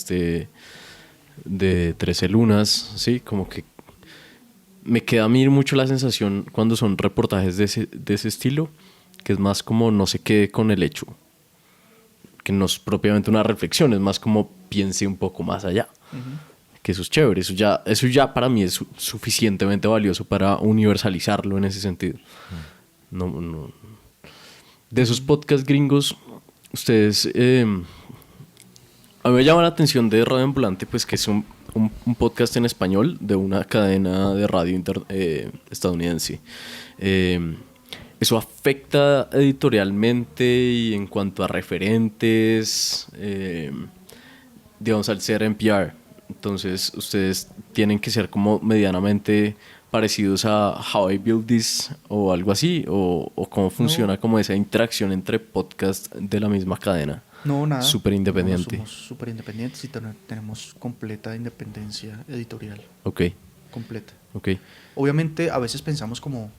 de 13 lunas, ¿sí? Como que me queda a mí mucho la sensación cuando son reportajes de ese estilo, que es más como no se quede con el hecho, que no es propiamente una reflexión, es más como piense un poco más allá. Que eso es chévere, eso ya para mí es suficientemente valioso para universalizarlo en ese sentido. No. De esos podcasts gringos, ustedes... a mí me llama la atención de Radio Ambulante, pues que es un podcast en español de una cadena de radio estadounidense. ¿Eso afecta editorialmente y en cuanto a referentes, digamos, al ser NPR? Entonces, ustedes tienen que ser como medianamente parecidos a How I Built This o algo así, o cómo funciona como esa interacción entre podcasts de la misma cadena. No, nada. Súper independiente. Somos súper independientes y tenemos completa independencia editorial. Ok. Completa. Ok. Obviamente, a veces pensamos como...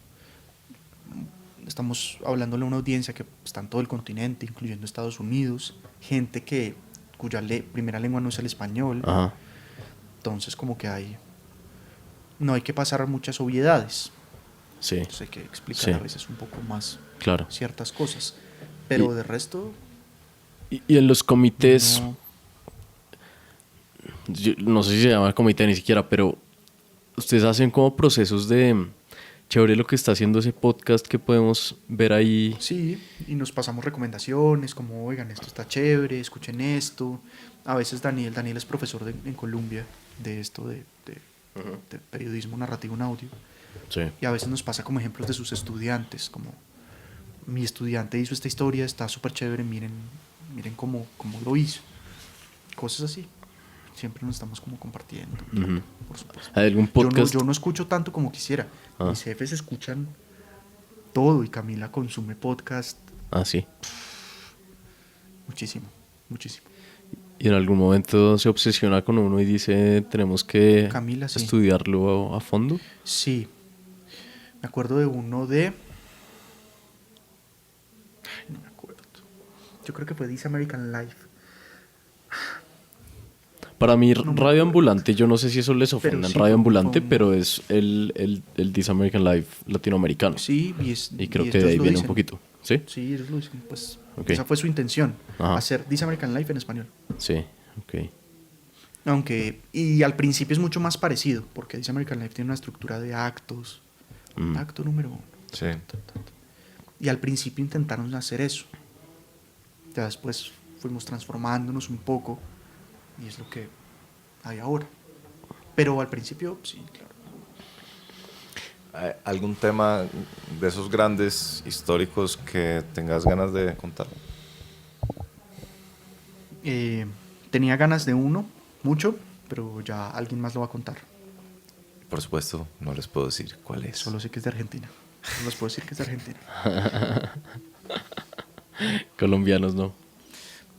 Estamos hablándole a una audiencia que está en todo el continente, incluyendo Estados Unidos, gente cuya primera lengua no es el español. Ajá. Entonces, como que no hay que pasar muchas obviedades. Sí. Entonces hay que explicar Sí. a veces un poco más Claro. ciertas cosas. Pero de resto... Y en los comités, No. yo no sé si se llama comité ni siquiera, pero ustedes hacen como procesos de chévere lo que está haciendo ese podcast que podemos ver ahí. Sí, y nos pasamos recomendaciones como, oigan, esto está chévere, escuchen esto. A veces Daniel es profesor en Colombia de esto de periodismo narrativo en audio. Sí. Y a veces nos pasa como ejemplos de sus estudiantes, como mi estudiante hizo esta historia, está súper chévere, miren cómo lo hizo. Cosas así. Siempre nos estamos como compartiendo, por supuesto. ¿Hay algún podcast? Yo no escucho tanto como quisiera. Mis jefes escuchan todo y Camila consume podcast Ah, sí. muchísimo, muchísimo. Y en algún momento se obsesiona con uno y dice, tenemos que Camila, sí. estudiarlo a fondo. Sí. Me acuerdo de uno de... Ay, no me acuerdo. Yo creo que fue This American Life. Para mí, No me Radio acuerdo. Ambulante, yo no sé si eso les ofende en sí, Radio Ambulante, fue un- pero es el This American Life latinoamericano. Sí, Y creo que ellos de ahí lo viene un dicen. poquito. ¿Sí? Sí, ellos lo dicen. Pues Ok. esa fue su intención. Ajá. Hacer This American Life en español. Sí, ok. Aunque, y al principio es mucho más parecido, porque This American Life tiene una estructura de actos. Acto número 1. Sí. Y al principio intentaron hacer eso. Ya después fuimos transformándonos un poco y es lo que hay ahora. Pero al principio, sí, claro. ¿Hay ¿Algún tema de esos grandes históricos que tengas ganas de contar? Tenía ganas de uno, mucho, pero ya alguien más lo va a contar. Por supuesto, no les puedo decir cuál es. Solo sé que es de Argentina. No les puedo decir que es de Argentina. Colombianos, no.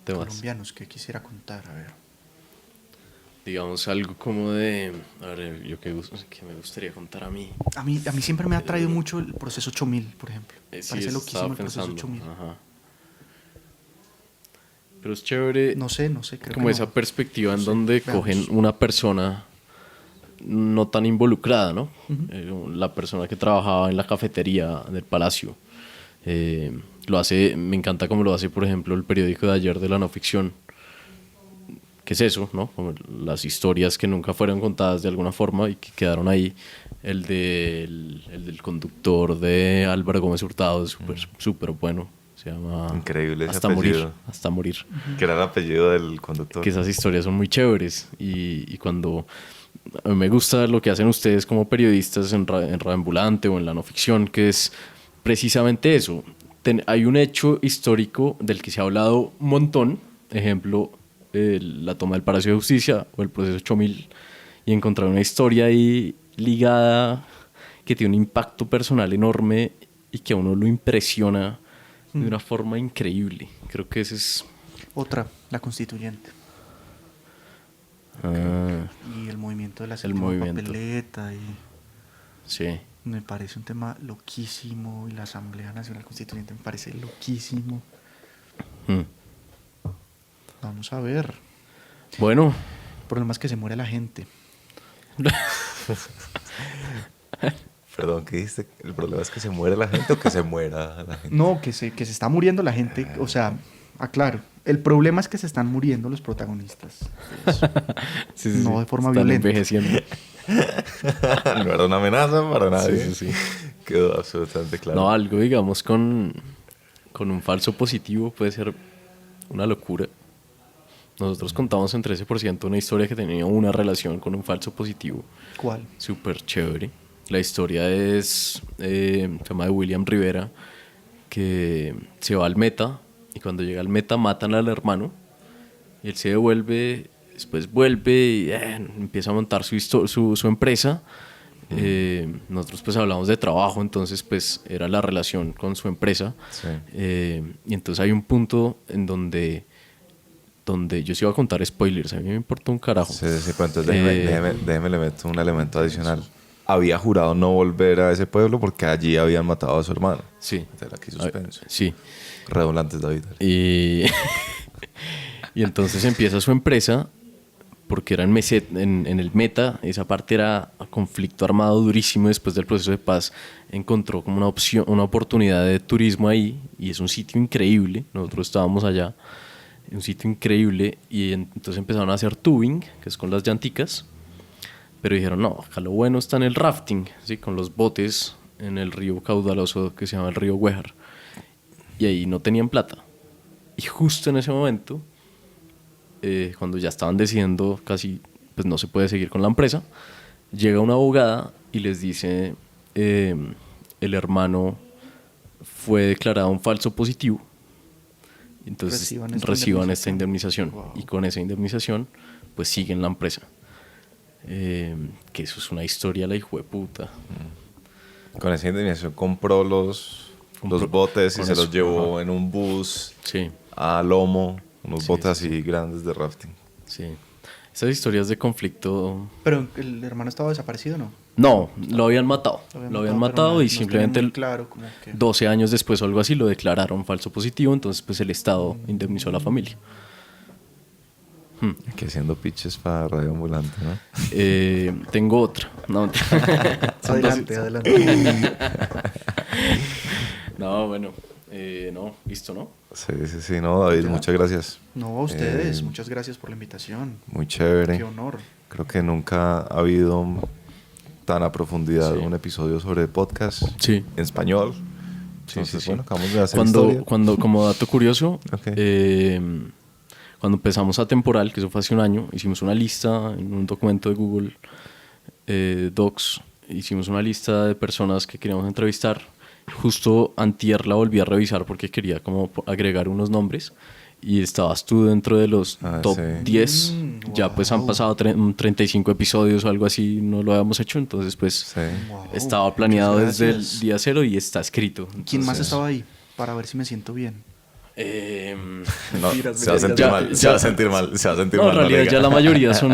Temas. Colombianos que quisiera contar, a ver. Digamos algo como de... A ver, yo que me gustaría contar a mí. A mí siempre me ha traído mucho el proceso 8000, por ejemplo. Sí, Parece eso loquísimo estaba el proceso pensando. 8000. Ajá. Pero es chévere No sé, creo como que esa no. perspectiva en No sé, donde veamos. cogen una persona no tan involucrada, ¿no? La persona que trabajaba en la cafetería del palacio. Lo hace, me encanta cómo lo hace, por ejemplo, el periódico de ayer de la no ficción. ¿Qué es eso, no? Como las historias que nunca fueron contadas de alguna forma y que quedaron ahí. El del conductor de Álvaro Gómez Hurtado es súper bueno. Se llama Increíble ese Hasta Morir. apellido. Hasta Morir. Que era el apellido del conductor. Que esas historias son muy chéveres y cuando a mí me gusta lo que hacen ustedes como periodistas en Radio Ambulante o en la no ficción, que es precisamente eso. Hay un hecho histórico del que se ha hablado un montón, ejemplo, la toma del Palacio de Justicia o el proceso 8000 y encontrar una historia ahí ligada que tiene un impacto personal enorme y que a uno lo impresiona de una forma increíble. Creo que ese es... Otra, la constituyente. Y el movimiento de la séptima movimiento. papeleta. Y Sí. me parece un tema loquísimo. Y la Asamblea Nacional Constituyente me parece loquísimo. Mm. Vamos a ver. Bueno, El problema es que se muere la gente. Perdón, ¿qué dijiste? ¿El problema es que se muere la gente o que se muera la gente? No, que se está muriendo la gente. O sea, aclaro. El problema es que se están muriendo los protagonistas. sí, No de forma están violenta. envejeciendo. No era una amenaza para nadie. Sí, sí, sí. Quedó absolutamente claro. No, algo, digamos, con un falso positivo puede ser una locura. Nosotros contamos en 13% una historia que tenía una relación con un falso positivo. ¿Cuál? Súper chévere. La historia es se llama de William Rivera, que se va al Meta y cuando llega al Meta matan al hermano y él se devuelve, después vuelve y empieza a montar su empresa. Nosotros pues hablamos de trabajo, entonces pues era la relación con su empresa. Sí. Y entonces hay un punto en donde yo sí iba a contar spoilers, a mí me importa un carajo. Sí, pero entonces déjeme le meto un elemento adicional. Había jurado no volver a ese pueblo porque allí habían matado a su hermano. Sí. Entonces aquí suspenso. Sí. Redundantes, David. Y entonces empieza su empresa porque era en el Meta, esa parte era conflicto armado durísimo. Después del proceso de paz encontró como una oportunidad de turismo ahí y es un sitio increíble. Nosotros estábamos allá, un sitio increíble, y entonces empezaron a hacer tubing, que es con las llanticas, pero dijeron, no, acá lo bueno está en el rafting, ¿sí? Con los botes en el río caudaloso que se llama el río Güejar, y ahí no tenían plata. Y justo en ese momento, cuando ya estaban decidiendo casi, pues no se puede seguir con la empresa, llega una abogada y les dice, el hermano fue declarado un falso positivo, entonces reciban esta indemnización. Wow. Y con esa indemnización pues siguen la empresa. Que eso es una historia la hijueputa. Con esa indemnización compró los botes y con se eso, los llevó ajá. en un bus Sí, a Lomo, unos Sí, botes sí, así grandes de rafting. sí. Esas historias de conflicto... Pero el hermano estaba desaparecido, ¿no? No, lo habían matado. Lo habían pero matado no y tenía simplemente muy claro como que... 12 años después o algo así lo declararon falso positivo, entonces pues el Estado indemnizó a la familia. Que haciendo pitches para Radio Ambulante, ¿no? Tengo otra. No, son dos. Adelante. No, bueno, no, listo, ¿no? Sí, no, David, muchas gracias. No, a ustedes. Muchas gracias por la invitación. Muy chévere. Qué honor. Creo que nunca ha habido tan a profundidad Sí. un episodio sobre podcast Sí. en español. Sí, Entonces, sí. bueno, acabamos de hacer historia. Cuando, como dato curioso, Ok. cuando empezamos Atemporal, que eso fue hace un año, hicimos una lista en un documento de Google Docs, hicimos una lista de personas que queríamos entrevistar. Justo antier la volví a revisar porque quería como agregar unos nombres y estabas tú dentro de los top sí. 10. Ya pues han Wow. pasado 35 episodios o algo así, no lo habíamos hecho, entonces pues Sí. Wow, estaba planeado muchas desde el gracias. día cero y está escrito. ¿Quién más Entonces, estaba ahí? Para ver si me siento bien. No, Mentiras, se va a sentir ya- mal, ya- se va a sentir mal, se va a sentir No, mal. en realidad Valeria. ya la mayoría son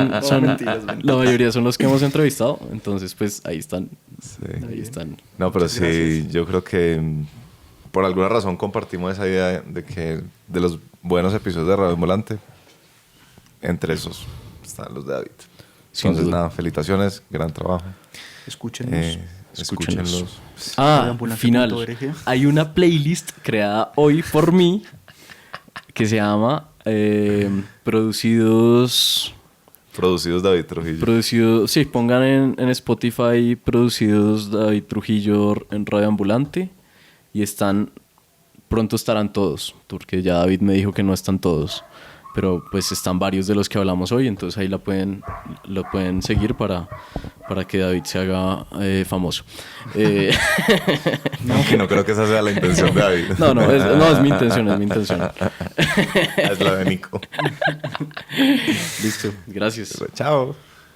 mentiras. la mayoría son los que hemos entrevistado, entonces pues ahí están. Sí. Ahí están. No, pero Muchas sí, gracias. yo creo que por alguna razón compartimos esa idea de que de los buenos episodios de Radio Ambulante, entre esos están los de David. Sin Entonces, duda. nada, felicitaciones, gran trabajo. Escúchenos. Escúchenlos. Ah, Radioambulante.org. final. Hay una playlist creada hoy por mí que se llama Producidos. Sí, pongan en Spotify Producidos David Trujillo en Radio Ambulante y pronto estarán todos, porque ya David me dijo que no están todos. pero pues están varios de los que hablamos hoy, entonces ahí lo pueden seguir para que David se haga famoso. No, que no creo que esa sea la intención de David. No, es mi intención, Es la de Nico. Listo, gracias. Chao.